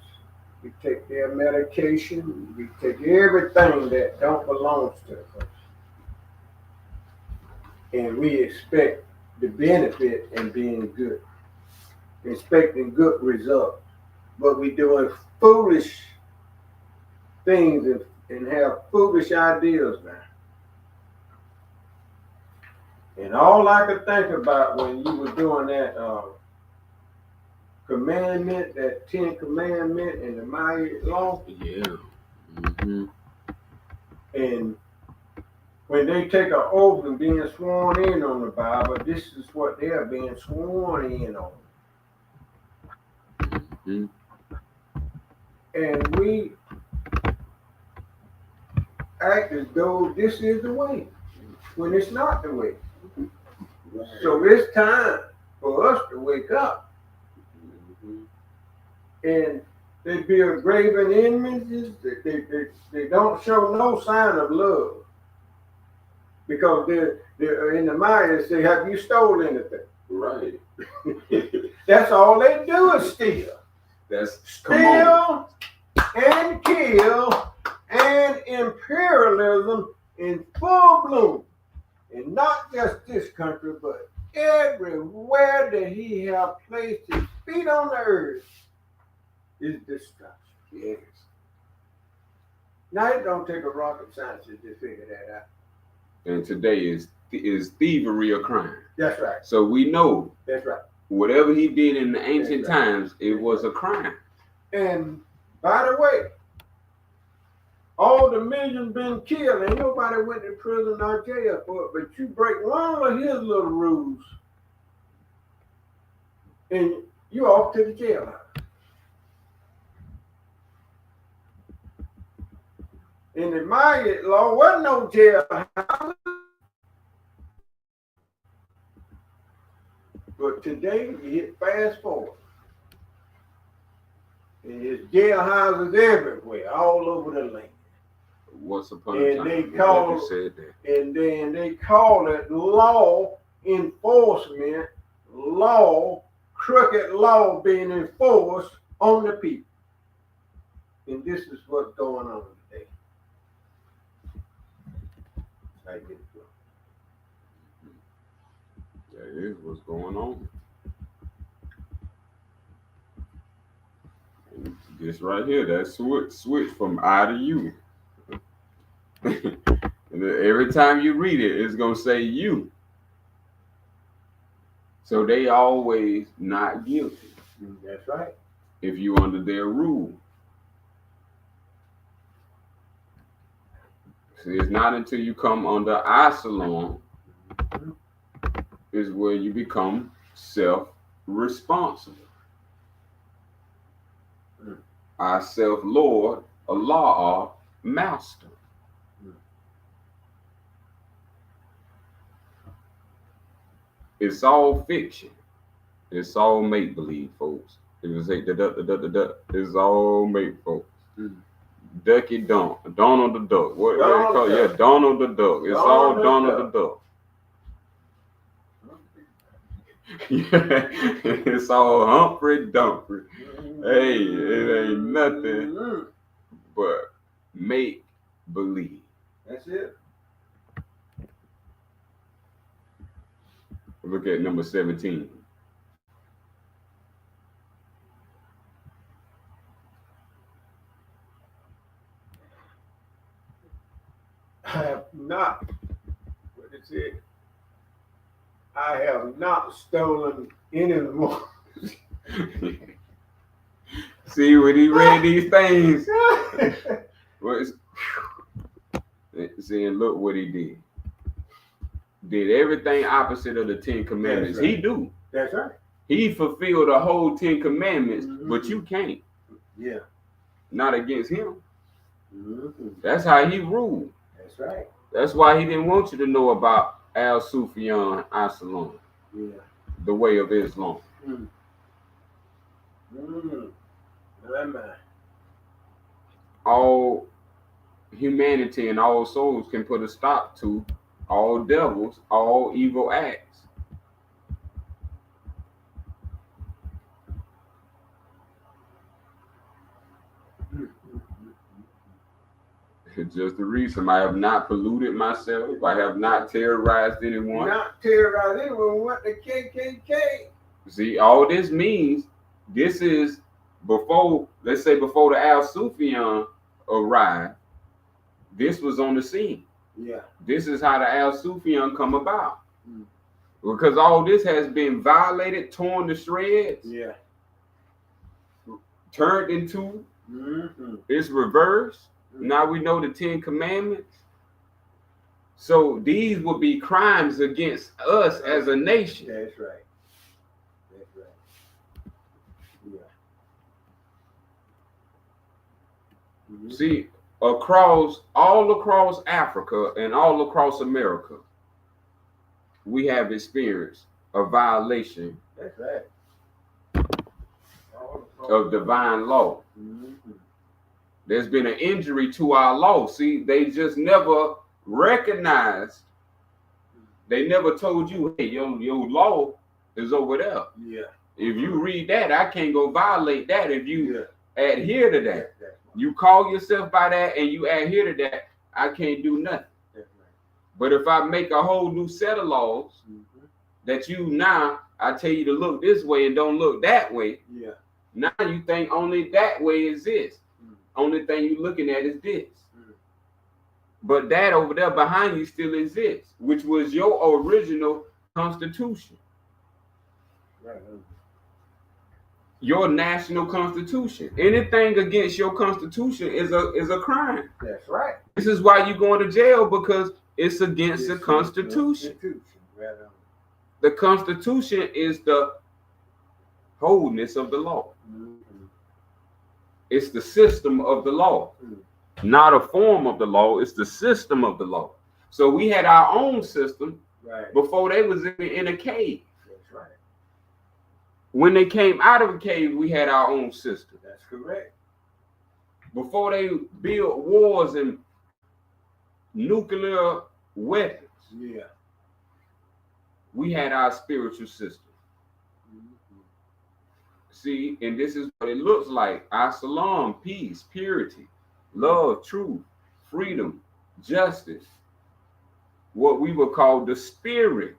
Speaker 2: we take their medication, we take everything that don't belong to us. And we expect the benefit in being good, expecting good results. But we're doing foolish things and have foolish ideas now. And all I could think about when you were doing that commandment, that 10 commandment in the Maya law.
Speaker 1: Yeah. Mm-hmm.
Speaker 2: And when they take an oath and being sworn in on the Bible, this is what they're being sworn in on.
Speaker 1: Mm-hmm.
Speaker 2: And we act as though this is the way, when it's not the way. Right. So it's time for us to wake up. Mm-hmm. And they build graven images. They don't show no sign of love. Because they're in the Maya, they say, have you stolen anything?
Speaker 1: Right.
Speaker 2: That's all they do is steal.
Speaker 1: That's
Speaker 2: steal and kill and imperialism in full bloom. And not just this country, but everywhere that he have placed his feet on the earth is destruction. Yes. Now it don't take a rocket scientist to figure that out.
Speaker 1: And today is thievery a crime.
Speaker 2: That's right.
Speaker 1: So we know.
Speaker 2: That's right.
Speaker 1: Whatever he did in the ancient
Speaker 2: That's right.
Speaker 1: times, it was a crime.
Speaker 2: And by the way, all the millions been killed, and nobody went to prison or jail for it. But you break one of his little rules, and you off to the jailhouse. In the Maya law, wasn't no jailhouse. But today, you hit fast forward. And there's jailhouses everywhere, all over the land.
Speaker 1: Once upon a
Speaker 2: And
Speaker 1: time,
Speaker 2: they
Speaker 1: I'm glad
Speaker 2: call-
Speaker 1: you said that.
Speaker 2: And then they call it law enforcement, crooked law being enforced on the people. And this is what's going on today. I get it.
Speaker 1: That is what's going on. And this right here, that switch from I to you. And every time you read it, it's gonna say you. So they always not guilty
Speaker 2: That's right.
Speaker 1: if you under their rule. See, it's not until you come under Absalom is where you become self-responsible. I self-lord, Allah, master. It's all fiction. It's all make-believe, folks. It's all make, folks. Ducky Donald, Donald the Duck. What they call it? Yeah, Donald the Duck. It's all Donald the Duck. Yeah, it's all Humphrey Dumphrey. Hey, it ain't nothing but make believe.
Speaker 2: That's it.
Speaker 1: Look at number 17.
Speaker 2: I have not, what is it? I have not stolen any more.
Speaker 1: See, when he read these things, see, and look what he did. Did everything opposite of the 10 Commandments.
Speaker 2: That's right.
Speaker 1: He do.
Speaker 2: That's right.
Speaker 1: He fulfilled the whole 10 Commandments, but you can't.
Speaker 2: Yeah.
Speaker 1: Not against him.
Speaker 2: Mm-hmm.
Speaker 1: That's how he ruled.
Speaker 2: That's right.
Speaker 1: That's why he didn't want you to know about Al Sufyan Absalom,
Speaker 2: Yeah.
Speaker 1: the way of Islam. All humanity and all souls can put a stop to all devils, all evil acts. It's just the reason I have not polluted myself. I have not terrorized anyone.
Speaker 2: Not terrorize anyone. What the KKK?
Speaker 1: See, all this means, this is before, let's say before the Al Sufyan arrived, this was on the scene.
Speaker 2: Yeah.
Speaker 1: This is how the Al Sufyan come about. Because all this has been violated, torn to shreds,
Speaker 2: Yeah.
Speaker 1: turned into,
Speaker 2: Mm-hmm.
Speaker 1: it's reversed. Now we know the 10 Commandments. So these would be crimes against us as a nation.
Speaker 2: That's right. That's right. Yeah. Mm-hmm.
Speaker 1: See, all across Africa and all across America, we have experienced a violation
Speaker 2: That's right.
Speaker 1: of divine law.
Speaker 2: Mm-hmm.
Speaker 1: There's been an injury to our law. See, they just never recognized. They never told you, hey, your law is over there.
Speaker 2: Yeah.
Speaker 1: If you read that, I can't go violate that if you adhere to that.
Speaker 2: That's
Speaker 1: You call yourself by that and you adhere to that, I can't do nothing.
Speaker 2: right.
Speaker 1: But if I make a whole new set of laws
Speaker 2: Mm-hmm.
Speaker 1: that I tell you to look this way and don't look that way,
Speaker 2: Yeah.
Speaker 1: now you think only that way exists. Only thing you're looking at is this. But that over there behind you still exists, which was your original constitution.
Speaker 2: Right.
Speaker 1: Your national constitution. Anything against your constitution is a crime.
Speaker 2: That's right.
Speaker 1: This is why you're going to jail, because it's against the Constitution.
Speaker 2: Right on.
Speaker 1: The Constitution is the wholeness of the law.
Speaker 2: Mm-hmm.
Speaker 1: It's the system of the law, not a form of the law. It's the system of the law. So we had our own system before they was in a cave.
Speaker 2: That's right.
Speaker 1: When they came out of a cave, we had our own system.
Speaker 2: That's correct.
Speaker 1: Before they built wars and nuclear weapons, we had our spiritual system.
Speaker 2: Mm-hmm.
Speaker 1: See, and this is what it looks like. Our salam, peace, purity, love, truth, freedom, justice. What we would call the spirit.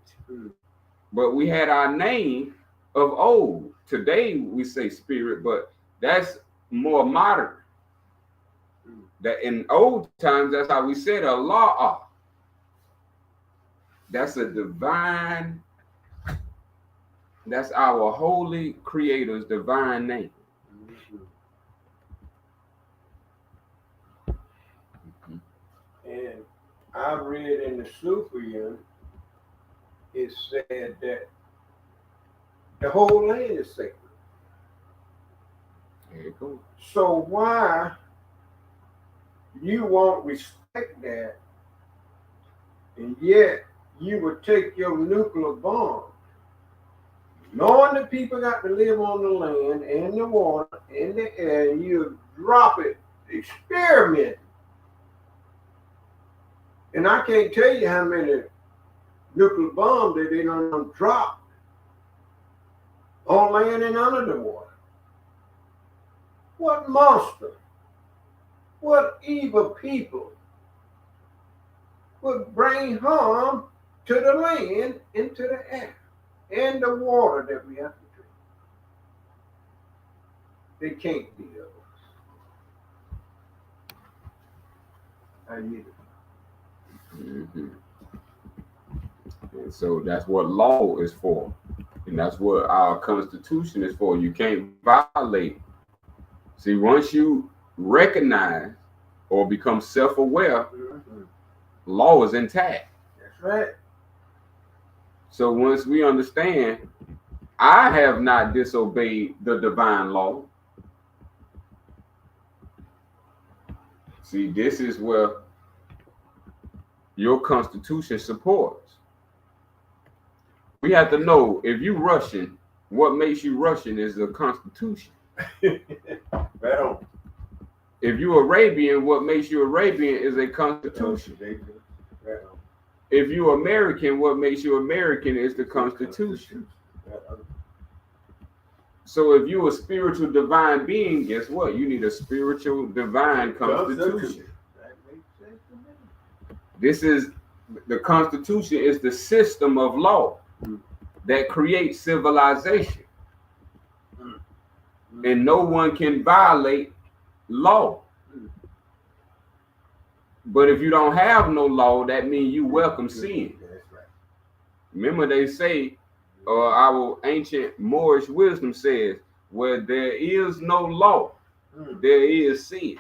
Speaker 1: But we had our name of old. Today we say spirit, but that's more modern. That in old times, that's how we said Allah. That's a divine, that's our holy creator's divine name.
Speaker 2: And I read in the Sufyan, it said that the whole land is sacred.
Speaker 1: There you go.
Speaker 2: So why you won't respect that, and yet you would take your nuclear bomb, knowing that people got to live on the land and the water and the air, and you drop it, experiment. And I can't tell you how many nuclear bombs that they done dropped on land and under the water. What monster, what evil people would bring harm to the land and to the air and the water that we have to drink? They can't be of us. I need it.
Speaker 1: Mm-hmm. And so that's what law is for. And that's what our Constitution is for. You can't violate. See, once you recognize or become self-aware, law is intact.
Speaker 2: That's right.
Speaker 1: So once we understand, I have not disobeyed the divine law. See, this is where your Constitution supports. We have to know, if you Russian, what makes you Russian is the Constitution.
Speaker 2: Right on.
Speaker 1: If you Arabian, what makes you Arabian is a Constitution.
Speaker 2: Right on.
Speaker 1: If you American, what makes you American is the Constitution.
Speaker 2: Right on.
Speaker 1: So if you're a spiritual divine being, guess what? You need a spiritual divine Constitution.
Speaker 2: That makes sense to me.
Speaker 1: This is, the Constitution is the system of law that creates civilization. And no one can violate law. But if you don't have no law, that means you welcome sin.
Speaker 2: That's right.
Speaker 1: Remember, they say, our ancient Moorish wisdom says, where there is no law, there is sin.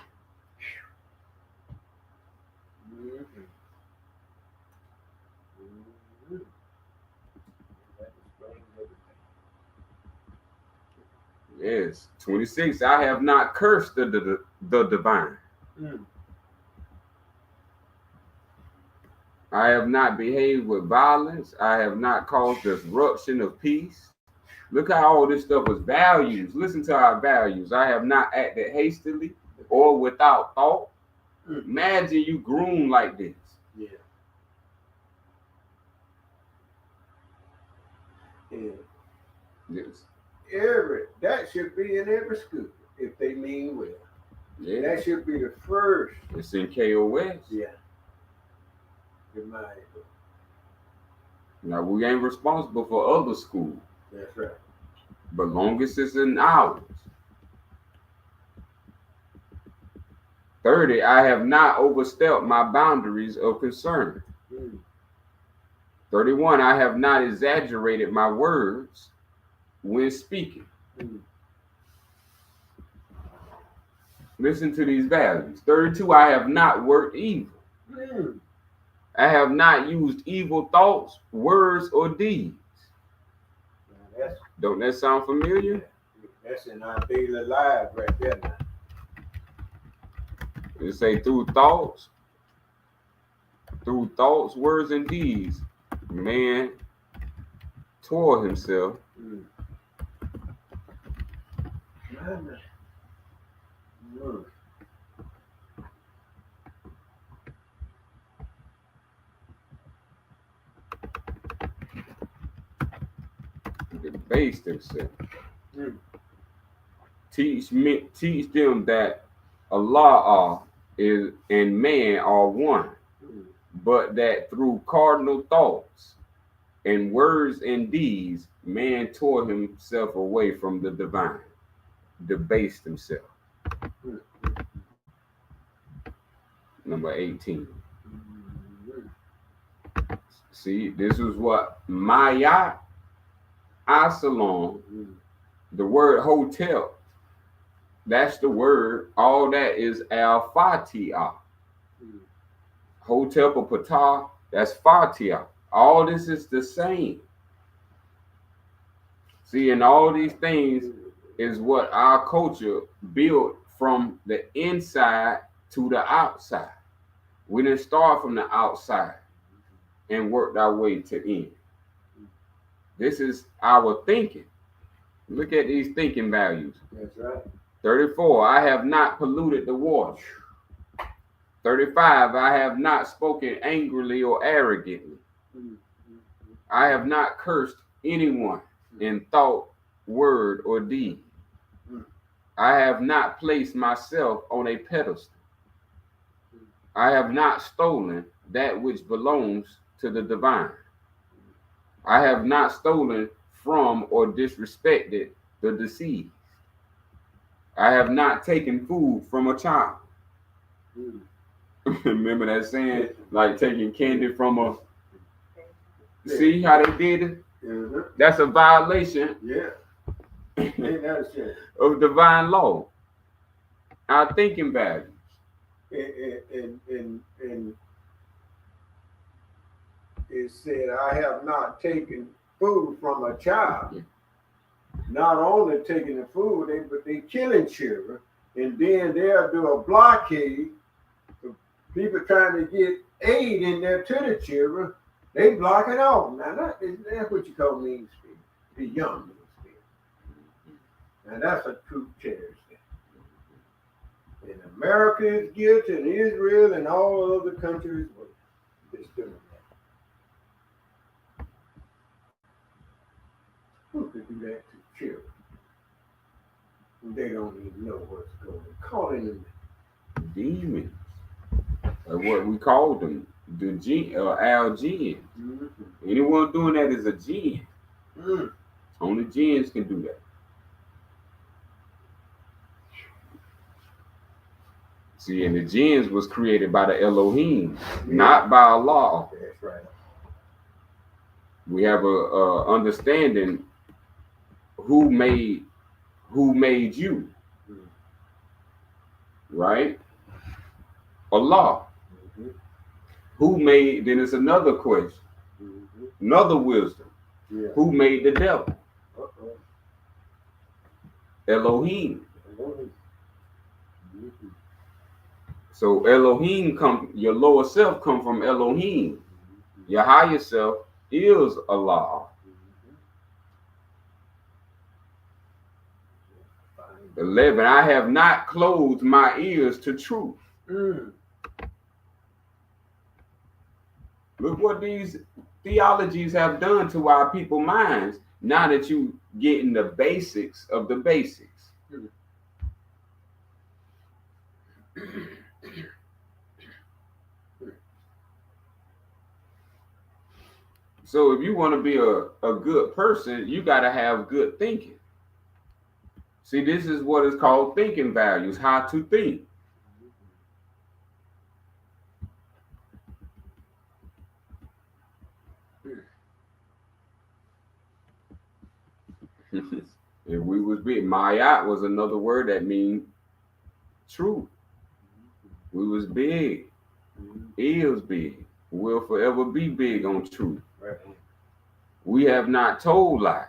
Speaker 1: Yes, 26. I have not cursed the divine. I have not behaved with violence. I have not caused disruption of peace. Look how all this stuff was values. Listen to our values. I have not acted hastily or without thought. Imagine you groom like this.
Speaker 2: Yeah. Yeah.
Speaker 1: Yes.
Speaker 2: That should be in every school if they mean well.
Speaker 1: Yeah.
Speaker 2: That should be the first.
Speaker 1: It's in KOS.
Speaker 2: Yeah. In my opinion.
Speaker 1: Now, we ain't responsible for other schools.
Speaker 2: That's right.
Speaker 1: But longest it's in ours. 30, I have not overstepped my boundaries of concern. 31, I have not exaggerated my words when speaking.
Speaker 2: Mm.
Speaker 1: Listen to these values. 32, I have not worked evil.
Speaker 2: Mm.
Speaker 1: I have not used evil thoughts, words, or deeds.
Speaker 2: Now
Speaker 1: Don't that sound familiar?
Speaker 2: that's in our daily lives right there now.
Speaker 1: It say through thoughts, words, and deeds, man tore himself.
Speaker 2: Mm. Mm.
Speaker 1: Debased himself.
Speaker 2: Mm.
Speaker 1: Teach them that Allah is and man are one,
Speaker 2: Mm.
Speaker 1: but that through cardinal thoughts and words and deeds, man tore himself away from the divine, debased himself.
Speaker 2: Mm.
Speaker 1: Number 18.
Speaker 2: Mm.
Speaker 1: See, this is what Maya Asalon,
Speaker 2: Mm.
Speaker 1: the word hotel, that's the word. All that is al Fatiha.
Speaker 2: Mm.
Speaker 1: Hotel for Patah, that's Fatiha. All this is the same. See, and all these things is what our culture built from the inside to the outside. We didn't start from the outside and worked our way to in. This is our thinking. Look at these thinking values.
Speaker 2: That's right.
Speaker 1: 34, I have not polluted the water. 35, I have not spoken angrily or arrogantly.
Speaker 2: Mm.
Speaker 1: I have not cursed anyone in thought, word, or deed. I have not placed myself on a pedestal. I have not stolen that which belongs to the divine. I have not stolen from or disrespected the deceased. I have not taken food from a child.
Speaker 2: Mm.
Speaker 1: Remember that saying, like taking candy from a. See how they did it?
Speaker 2: Mm-hmm.
Speaker 1: That's a violation
Speaker 2: Yeah. Ain't that a shame?
Speaker 1: of divine law. Our thinking values.
Speaker 2: And it said, I have not taken food from a child. Not only taking the food, but they killing children, and then they'll do a blockade for people trying to get aid in there to the children. They block it off. Now that's what you call mean spirit, the young mean spirit. Now that's a true terrorist. And America is guilty, and Israel and all other countries were just doing that. Who could do that to children? They don't even know what's going on. Calling them
Speaker 1: Demons. What we call them. The jinn or al jinn.
Speaker 2: mm-hmm.
Speaker 1: Anyone doing that is a jinn.
Speaker 2: Mm.
Speaker 1: Only jinns can do that. See, and the jinns was created by the Elohim, not by Allah.
Speaker 2: That's right.
Speaker 1: We have a understanding who made you, right? Allah.
Speaker 2: Mm-hmm.
Speaker 1: Who made? Then it's another question, another wisdom.
Speaker 2: Yeah.
Speaker 1: Who made the devil?
Speaker 2: Uh-oh.
Speaker 1: Elohim.
Speaker 2: Mm-hmm.
Speaker 1: So Elohim your lower self come from Elohim. Your higher self is Allah. 11, I have not closed my ears to truth.
Speaker 2: Mm.
Speaker 1: Look what these theologies have done to our people minds now that you getting the basics of the basics. So if you want to be a good person, you got to have good thinking. See, this is what is called thinking values, how to think. Mayat was another word that means truth. We was big. Is big. Will forever be big on truth.
Speaker 2: Right.
Speaker 1: We have not told lies.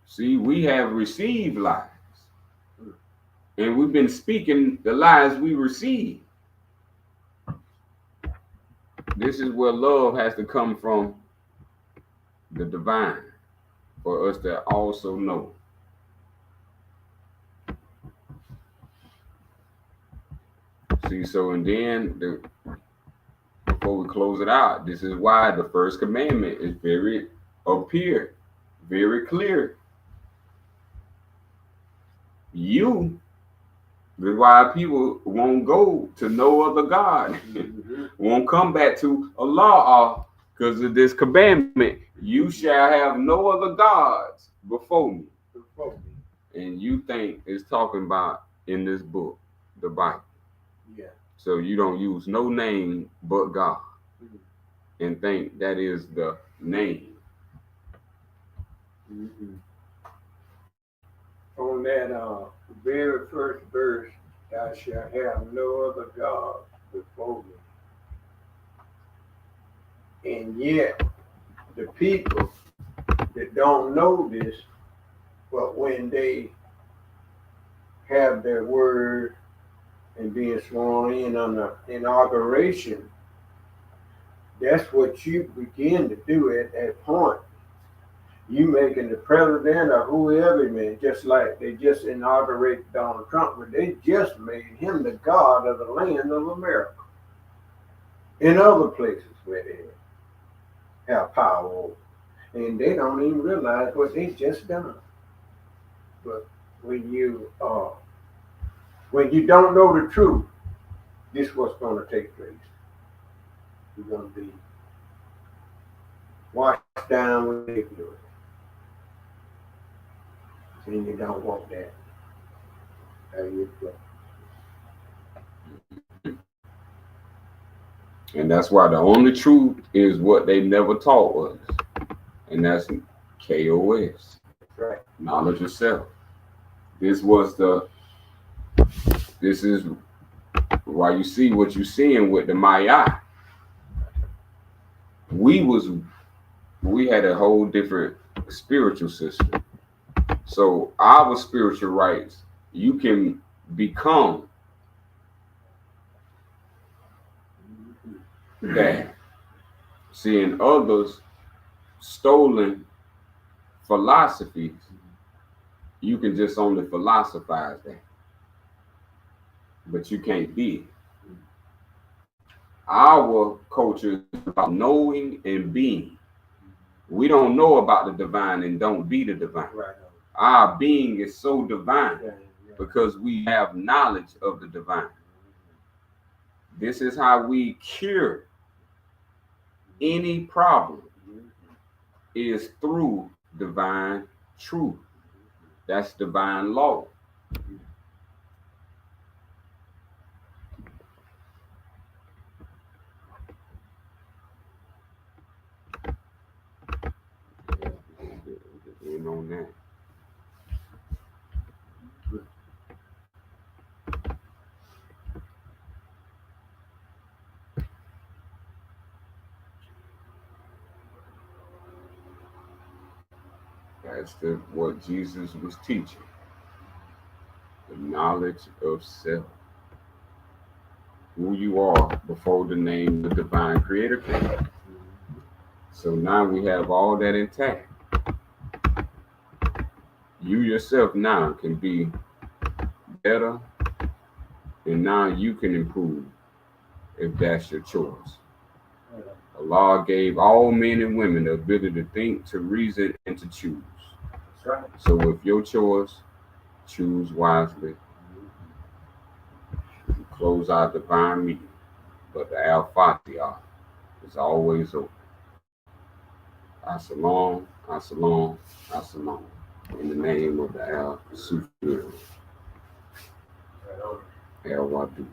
Speaker 1: See, we have received lies. And we've been speaking the lies we receive. This is where love has to come from the divine for us to also know. See, so and then before we close it out, this is why the first commandment is very clear. This is why people won't go to no other God, won't come back to Allah because of this commandment. You shall have no other gods before me. And you think it's talking about in this book, the Bible.
Speaker 2: Yeah.
Speaker 1: So you don't use no name but God and think that is the name.
Speaker 2: On that very first verse, thou shalt have no other God before me. And yet, the people that don't know this, but when they have their word and being sworn in on the inauguration, that's what you begin to do at that point. You making the president or whoever, man, just like they just inaugurated Donald Trump, but they just made him the God of the land of America. In other places where they have power over, and they don't even realize what they just done. But when you don't know the truth, this is what's going to take place. You're going to be washed down with ignorance. And you don't want that. How you feel.
Speaker 1: And that's why the only truth is what they never taught us. And that's KOS.
Speaker 2: Right.
Speaker 1: Knowledge of self. This is why you see what you're seeing with the Maya. We had a whole different spiritual system. So our spiritual rights, you can become that. Seeing others stolen philosophies, you can just only philosophize that. But you can't be it. Our culture is about knowing and being. We don't know about the divine and don't be the divine.
Speaker 2: Right.
Speaker 1: Our being is so divine
Speaker 2: Yeah.
Speaker 1: because we have knowledge of the divine. This is how we cure any problem, is through divine truth. That's divine law. You know that. That's what Jesus was teaching. The knowledge of self. Who you are before the name of the divine creator came. So now we have all that intact. You yourself now can be better, and now you can improve if that's your choice. Allah gave all men and women the ability to think, to reason, and to choose.
Speaker 2: That's right.
Speaker 1: So with your choice, choose wisely. Close our divine meeting, but the Al-Fatiha is always open. As-salam, as-salam, as-salam. In the name of the Al-Sufi, Al-Wadu.